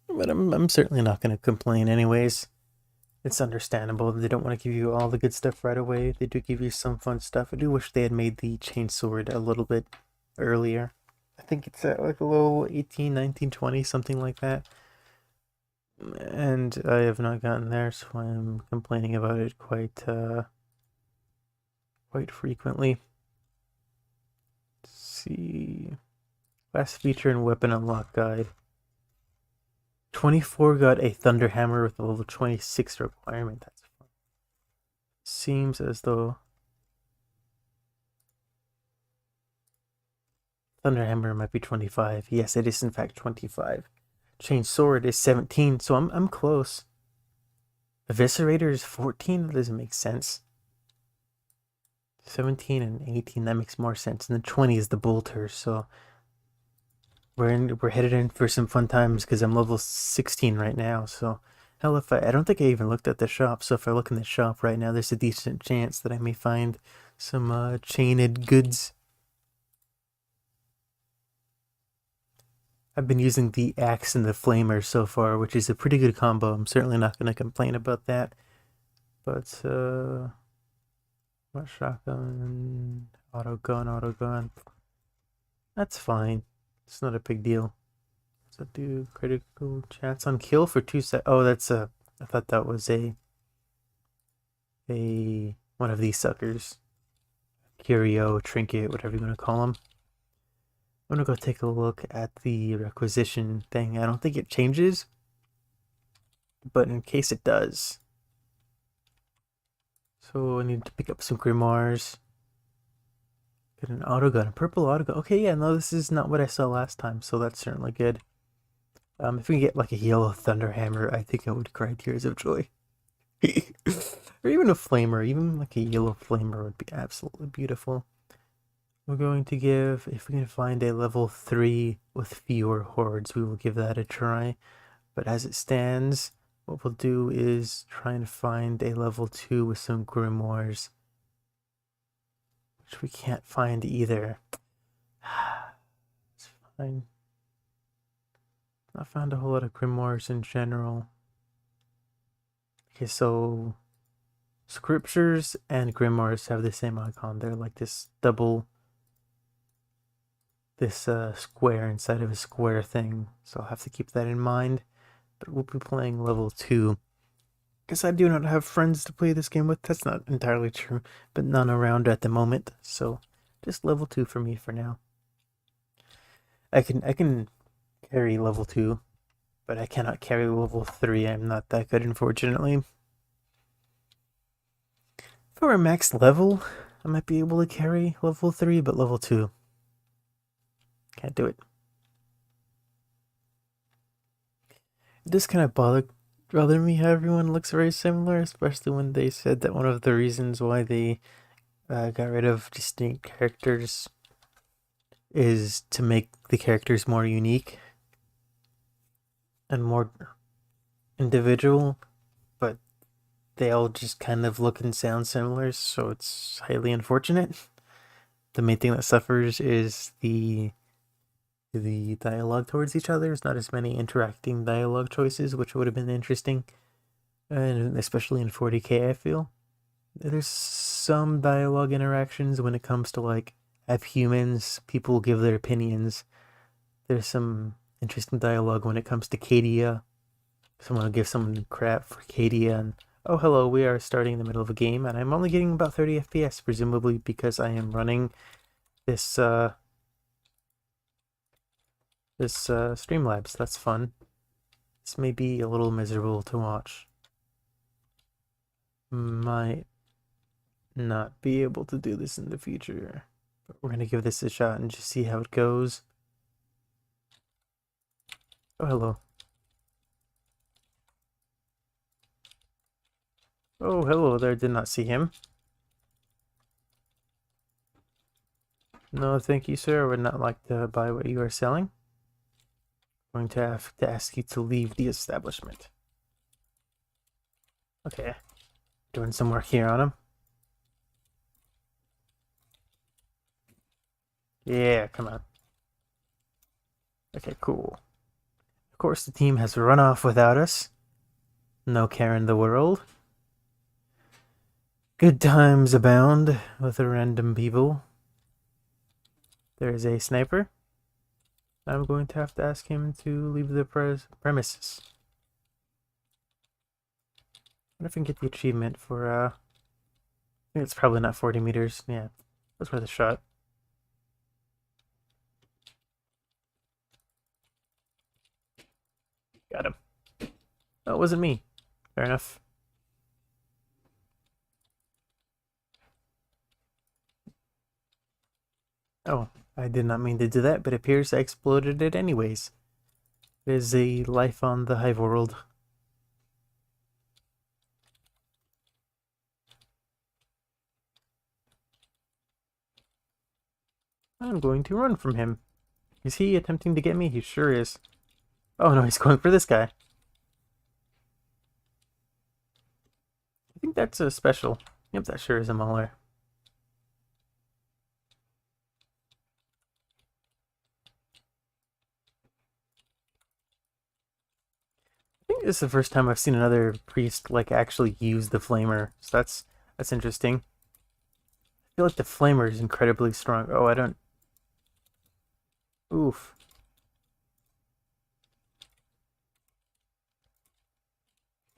But I'm certainly not going to complain anyways. It's understandable. They don't want to give you all the good stuff right away. They do give you some fun stuff. I do wish they had made the chainsword a little bit earlier. I think it's at like a little 18, 19, 20, something like that. And I have not gotten there, so I'm complaining about it quite frequently. Let's see. Last feature and weapon unlock guide. 24 got a thunder hammer with a level 26 requirement. That's fun. Seems as though thunder hammer might be 25. Yes, it is in fact 25. Chain sword is 17, so I'm close. Eviscerator is 14. That doesn't make sense. 17 and 18, that makes more sense. And then 20 is the bolter, so we're headed in for some fun times because I'm level 16 right now. So hell, if I don't think I even looked at the shop. So if I look in the shop right now, there's a decent chance that I may find some chained goods. I've been using the axe and the flamer so far, which is a pretty good combo. I'm certainly not going to complain about that. But what shotgun, auto gun. That's fine. It's not a big deal. Does that do critical chance on kill for 2 sec? Oh, that's a. I thought that was a one of these suckers. Curio, trinket, whatever you want to call them. I'm gonna go take a look at the requisition thing. I don't think it changes, but in case it does. So I need to pick up some grimoires. Get an autogun, a purple autogun. Okay, yeah, no, this is not what I saw last time, so that's certainly good. If we get like a yellow thunder hammer, I think I would cry tears of joy. Or even a flamer, even like a yellow flamer would be absolutely beautiful. We're going to give, if we can find a level 3 with fewer hordes, we will give that a try. But as it stands, what we'll do is try and find a level 2 with some grimoires, which we can't find either. It's fine. I found a whole lot of grimoires in general. Okay, so scriptures and grimoires have the same icon. They're like this double, this square inside of a square thing. So I'll have to keep that in mind. But we'll be playing level 2. Because I do not have friends to play this game with. That's not entirely true, but none around at the moment. So just level 2 for me for now. I can carry level 2, but I cannot carry level 3. I'm not that good, unfortunately. If I were max level, I might be able to carry level 3, but level 2, can't do it. It does kind of bother me how everyone looks very similar, especially when they said that one of the reasons why they got rid of distinct characters is to make the characters more unique and more individual, but they all just kind of look and sound similar, so it's highly unfortunate. The main thing that suffers is the dialogue towards each other. There's not as many interacting dialogue choices, which would have been interesting, and especially in 40K, I feel there's some dialogue interactions when it comes to like have humans, people give their opinions. There's some interesting dialogue when it comes to Cadia. Someone will give someone crap for Cadia and oh hello, we are starting in the middle of a game and I'm only getting about 30 FPS, presumably because I am running this Streamlabs. That's fun. This may be a little miserable to watch. Might not be able to do this in the future. But we're gonna give this a shot and just see how it goes. Oh hello. Oh hello there, did not see him. No, thank you, sir. I would not like to buy what you are selling. I'm going to have to ask you to leave the establishment. Okay. Doing some work here on him. Yeah, come on. Okay, cool. Of course, the team has run off without us. No care in the world. Good times abound with the random people. There is a sniper. I'm going to have to ask him to leave the premises. I wonder if I can get the achievement for, I think it's probably not 40 meters. Yeah, that's worth a shot. Got him. Oh, it wasn't me. Fair enough. Oh, I did not mean to do that, but it appears I exploded it anyways. There's a life on the hive world. I'm going to run from him. Is he attempting to get me? He sure is. Oh no, he's going for this guy. I think that's a special. Yep, that sure is a Mauler. I think this is the first time I've seen another priest like actually use the flamer. So that's interesting. I feel like the flamer is incredibly strong. Oh, I don't. Oof.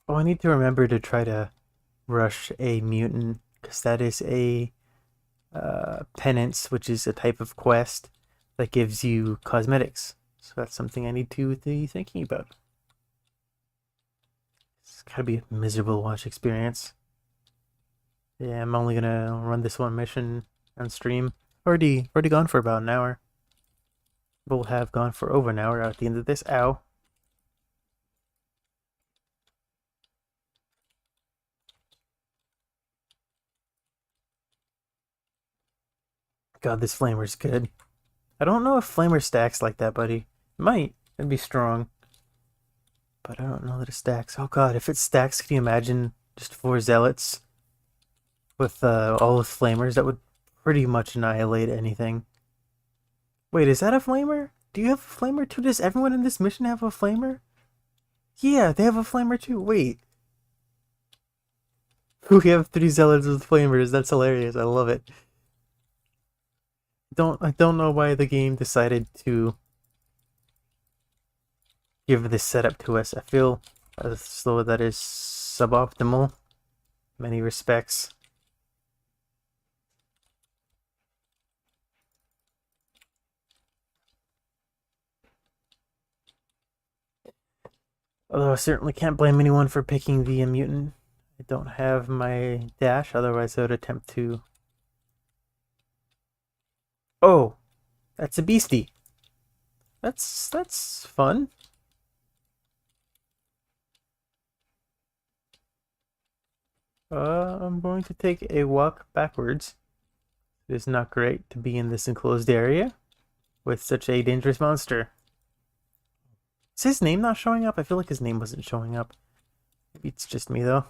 Oh, I need to remember to try to rush a mutant because that is a penance, which is a type of quest that gives you cosmetics. So that's something I need to be thinking about. It's gotta be a miserable watch experience. Yeah, I'm only gonna run this one mission on stream. Already gone for about an hour. We'll have gone for over an hour at the end of this. Ow. God, this flamer's good. I don't know if flamer stacks like that, buddy. It might. It'd be strong. But I don't know that it stacks. Oh god, if it stacks, can you imagine just 4 zealots with all the flamers? That would pretty much annihilate anything. Wait, is that a flamer? Do you have a flamer too? Does everyone in this mission have a flamer? Yeah, they have a flamer too. Wait. We have 3 zealots with flamers. That's hilarious. I love it. I don't know why the game decided to give this setup to us. I feel as though that is suboptimal in many respects. Although I certainly can't blame anyone for picking the mutant. I don't have my dash, otherwise I would attempt to... Oh! That's a beastie. That's fun. I'm going to take a walk backwards. It is not great to be in this enclosed area. with such a dangerous monster. Is his name not showing up? I feel like his name wasn't showing up. Maybe it's just me, though.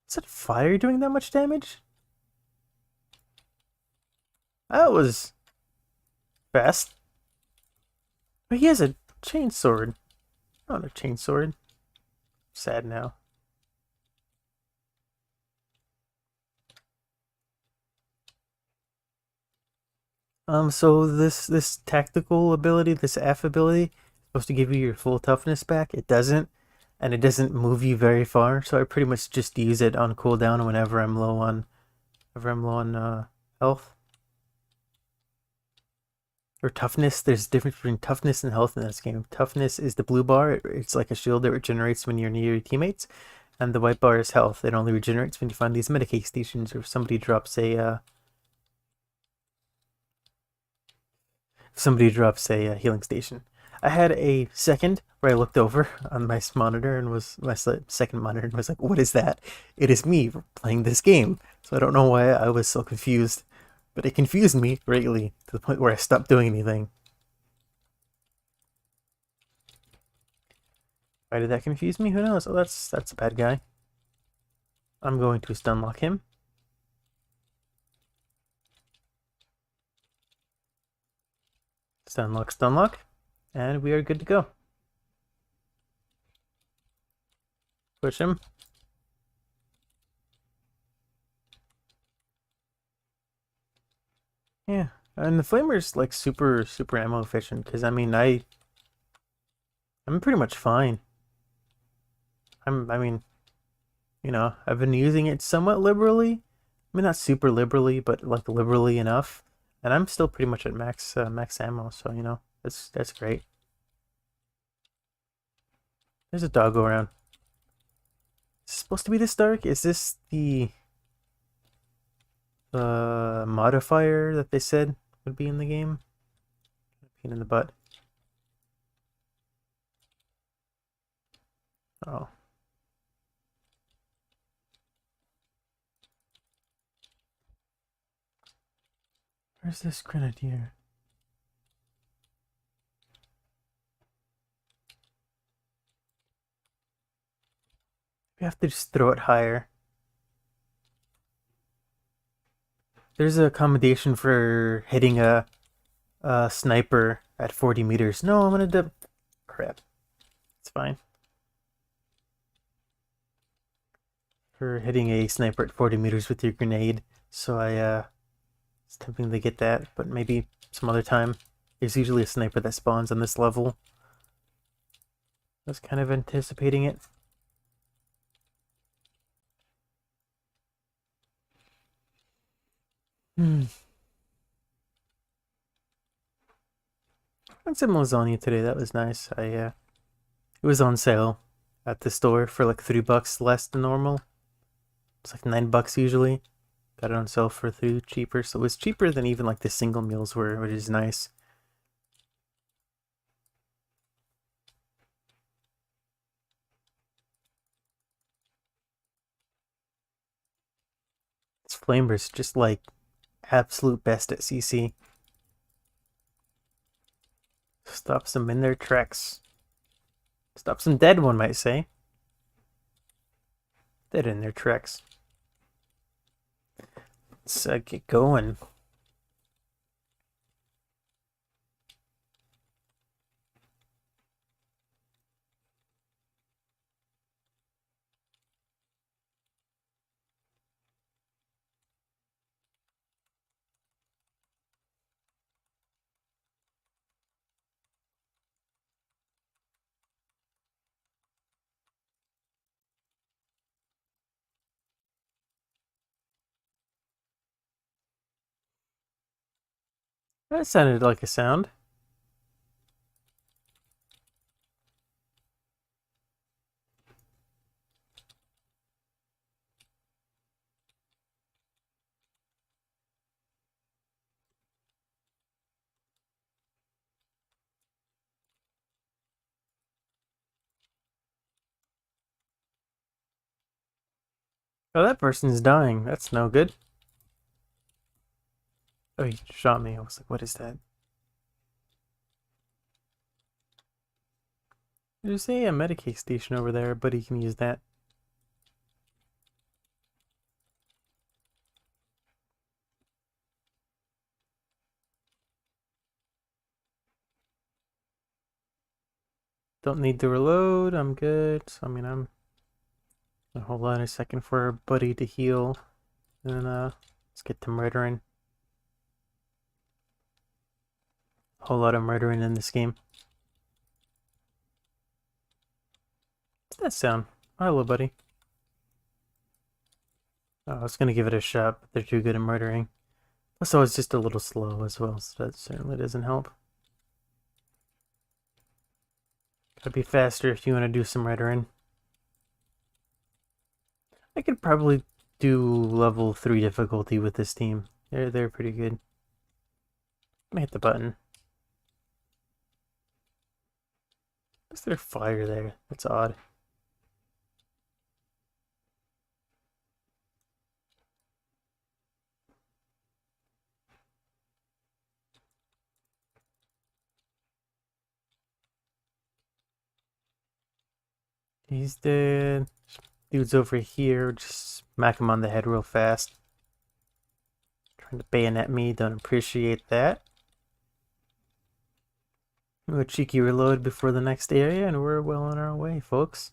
Is that fire doing that much damage? That was fast. But he has a chainsword. Not a chainsword. Sad now. So this tactical ability, this F ability, is supposed to give you your full toughness back. It doesn't, and it doesn't move you very far. So I pretty much just use it on cooldown whenever I'm low on health or toughness. There's a difference between toughness and health in this game. Toughness is the blue bar. It's like a shield that regenerates when you're near your teammates, and the white bar is health. It only regenerates when you find these Medicaid stations or if somebody drops a healing station. I had a second where I looked over on my monitor and was my second monitor and was like, "What is that?" It is me playing this game. So I don't know why I was so confused, but it confused me greatly to the point where I stopped doing anything. Why did that confuse me? Who knows? Oh, that's a bad guy. I'm going to stun lock him. Stun lock, and we are good to go. Push him. Yeah, and the flamer's like super ammo efficient because I mean I'm pretty much fine. I mean, I've been using it somewhat liberally. I mean, not super liberally, but like liberally enough. And I'm still pretty much at max ammo, so that's great. There's a dog go around. Is it supposed to be this dark? Is this the modifier that they said would be in the game? Pain in the butt. Oh, where's this grenadier? We have to just throw it higher. There's a accommodation for hitting a sniper at 40 meters. No, I'm gonna crap. It's fine. For hitting a sniper at 40 meters with your grenade. So I was tempting to get that, but maybe some other time. There's usually a sniper that spawns on this level. I was kind of anticipating it. Hmm. I had some lasagna today. That was nice. It was on sale at the store for like $3 less than normal. It's like $9 usually. Got it on sale for 3 cheaper, so it was cheaper than even like the single meals were, which is nice. It's Flamers just like absolute best at CC. Stops them in their tracks. Stops them dead, one might say. Dead in their tracks. Let's get going. That sounded like a sound. Oh, that person's dying. That's no good. Oh, he shot me. I was like, what is that? There's a Medicaid station over there, but he can use that. Don't need to reload. I'm good. So, I mean, I'm gonna hold on a second for our buddy to heal. And let's get to murdering. Whole lot of murdering in this game. What's that sound? Hello, buddy. Oh, I was gonna give it a shot, but they're too good at murdering. So it's just a little slow as well, so that certainly doesn't help. Gotta be faster if you want to do some murdering. I could probably do level 3 difficulty with this team. They're pretty good. Let me hit the button. Is there fire there? That's odd. He's dead. Dude's over here. Just smack him on the head real fast. Trying to bayonet me. Don't appreciate that. A cheeky reload before the next area, and we're well on our way, folks.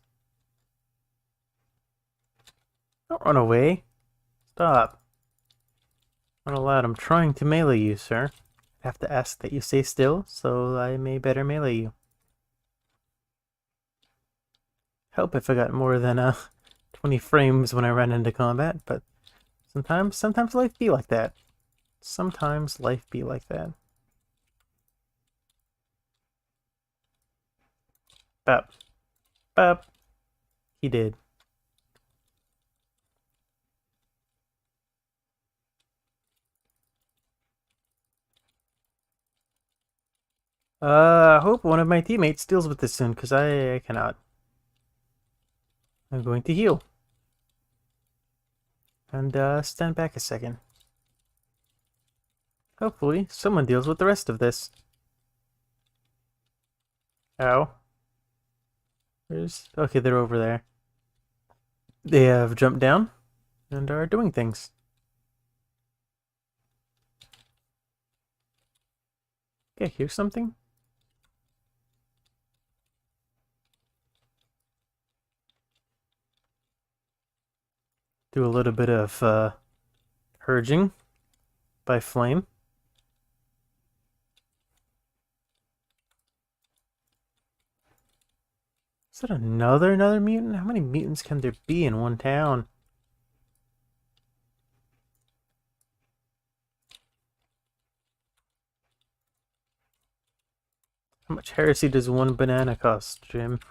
Don't run away. Stop. Not allowed. I'm trying to melee you, sir. I have to ask that you stay still, so I may better melee you. Help if I got more than 20 frames when I run into combat, but sometimes life be like that. Sometimes life be like that. Bop. Bop. He did. I hope one of my teammates deals with this soon, because I cannot. I'm going to heal. And stand back a second. Hopefully, someone deals with the rest of this. Ow. Okay, they're over there. They have jumped down and are doing things. Okay, here's something. Do a little bit of purging by flame. Is that another mutant? How many mutants can there be in one town? How much heresy does one banana cost, Jim?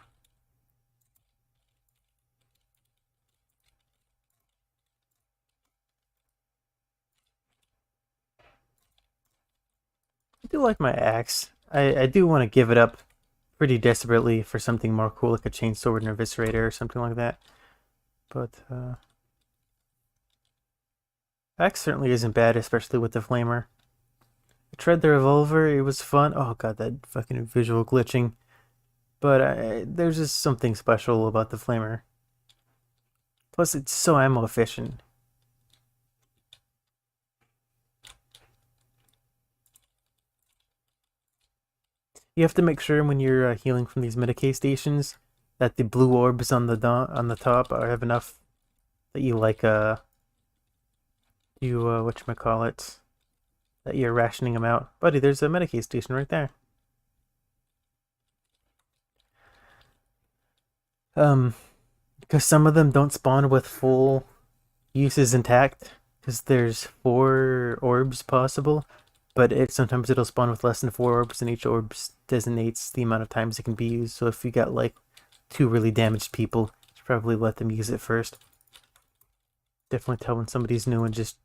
I do like my axe. I do want to give it up pretty desperately for something more cool, like a chainsword and eviscerator or something like that. But axe certainly isn't bad, especially with the flamer. I tried the revolver, it was fun. Oh god, that fucking visual glitching. But there's just something special about the flamer. Plus, it's so ammo efficient. You have to make sure when you're healing from these Medicaid stations that the blue orbs on the top have enough that you whatchamacallit, that you're rationing them out. Buddy, there's a Medicaid station right there. Because some of them don't spawn with full uses intact, because there's 4 orbs possible, but sometimes it'll spawn with less than 4 orbs, and each orb designates the amount of times it can be used. So if you got like 2 really damaged people, you should probably let them use it first. Definitely tell when somebody's new and just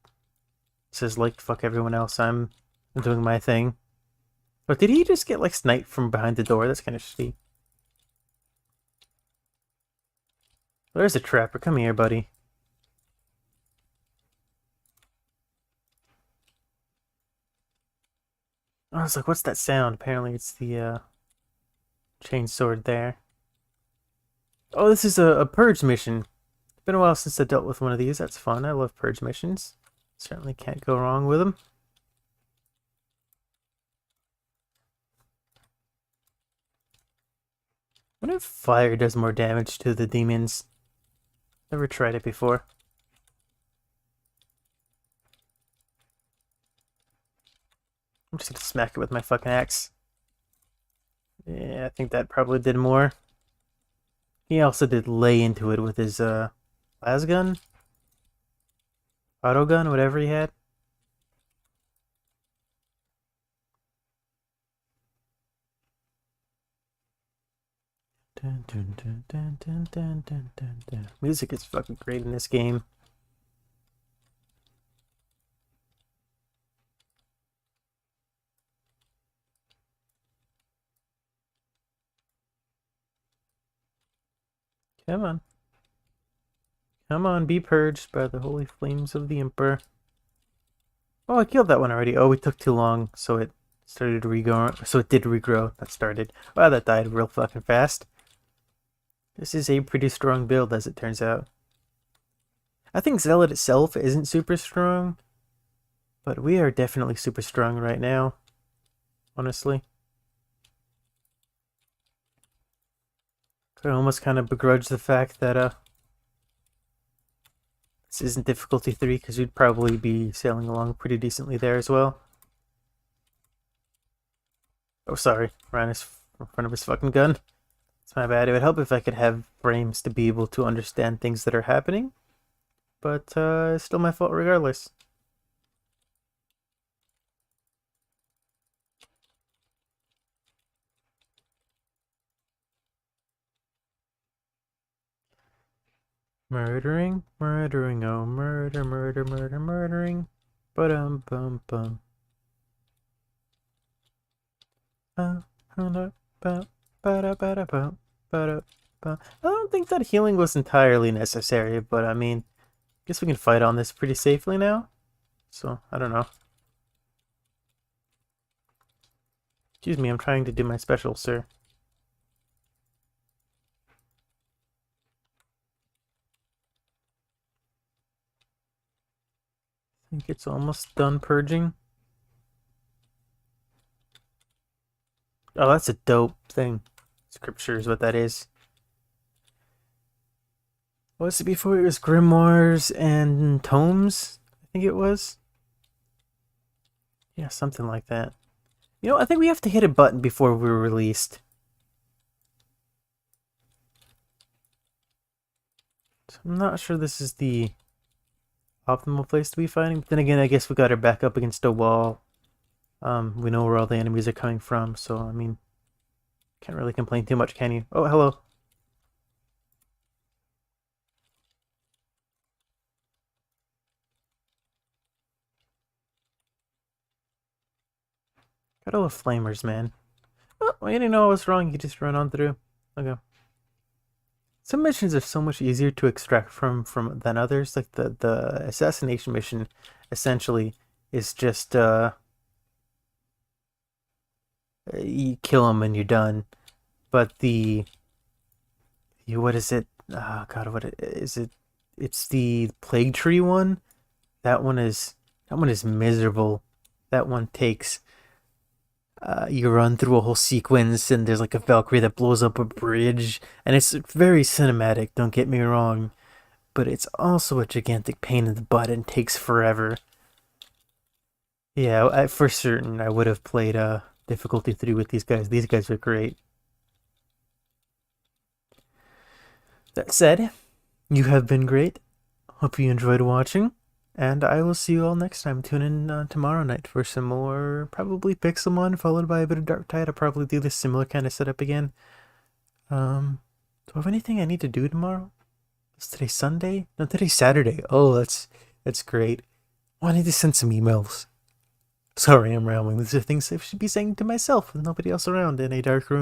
says like fuck everyone else, I'm doing my thing. But did he just get like sniped from behind the door? That's kind of shitty. There's a trapper. Come here, buddy. I was like, what's that sound? Apparently it's the chainsword there. Oh, this is a purge mission. It's been a while since I dealt with one of these. That's fun. I love purge missions. Certainly can't go wrong with them. I wonder if fire does more damage to the demons. Never tried it before. I'm just gonna smack it with my fucking axe. Yeah, I think that probably did more. He also did lay into it with his las gun, auto gun, whatever he had. Dun, dun, dun, dun, dun, dun, dun, dun, dun. Music is fucking great in this game. Come on. Come on, be purged by the holy flames of the Emperor. Oh, I killed that one already. Oh, we took too long, so it started to regrow. So it did regrow. That started. Wow, that died real fucking fast. This is a pretty strong build, as it turns out. I think Zealot itself isn't super strong, but we are definitely super strong right now, honestly. I almost kind of begrudge the fact that this isn't difficulty 3, because we'd probably be sailing along pretty decently there as well. Oh, sorry. Ran in front of his fucking gun. It's my bad. It would help if I could have frames to be able to understand things that are happening. But it's still my fault regardless. Murdering, murdering, oh murder, murder, murder, murdering. Bum bum. I don't think that healing was entirely necessary, but I mean, I guess we can fight on this pretty safely now. So, I don't know. Excuse me, I'm trying to do my special, sir. I think it's almost done purging. Oh, that's a dope thing. Scripture is what that is. What was it before? It was grimoires and tomes, I think it was. Yeah, something like that. You know, I think we have to hit a button before we're released. So I'm not sure this is the optimal place to be fighting. But then again, I guess we got our back up against a wall. We know where all the enemies are coming from, so I mean, can't really complain too much, can you? Oh, hello. Got all the flamers, man. Oh, well, you didn't know I was wrong. You just run on through. Okay. Some missions are so much easier to extract from than others. Like the assassination mission, essentially, is just you kill them and you're done. But what is it? Oh God, what is it? It's the plague tree one. That one is miserable. That one takes. You run through a whole sequence, and there's like a Valkyrie that blows up a bridge, and it's very cinematic. Don't get me wrong, but it's also a gigantic pain in the butt and takes forever. Yeah, for certain, I would have played difficulty 3 with these guys. These guys are great. That said, you have been great. Hope you enjoyed watching, and I will see you all next time. Tune in tomorrow night for some more, probably Pixelmon, followed by a bit of Dark Tide. I'll probably do this similar kind of setup again. Do I have anything I need to do tomorrow? Is today Sunday? No, today's Saturday. Oh, that's great. Oh, I need to send some emails. Sorry, I'm rambling. These are things I should be saying to myself with nobody else around in a dark room.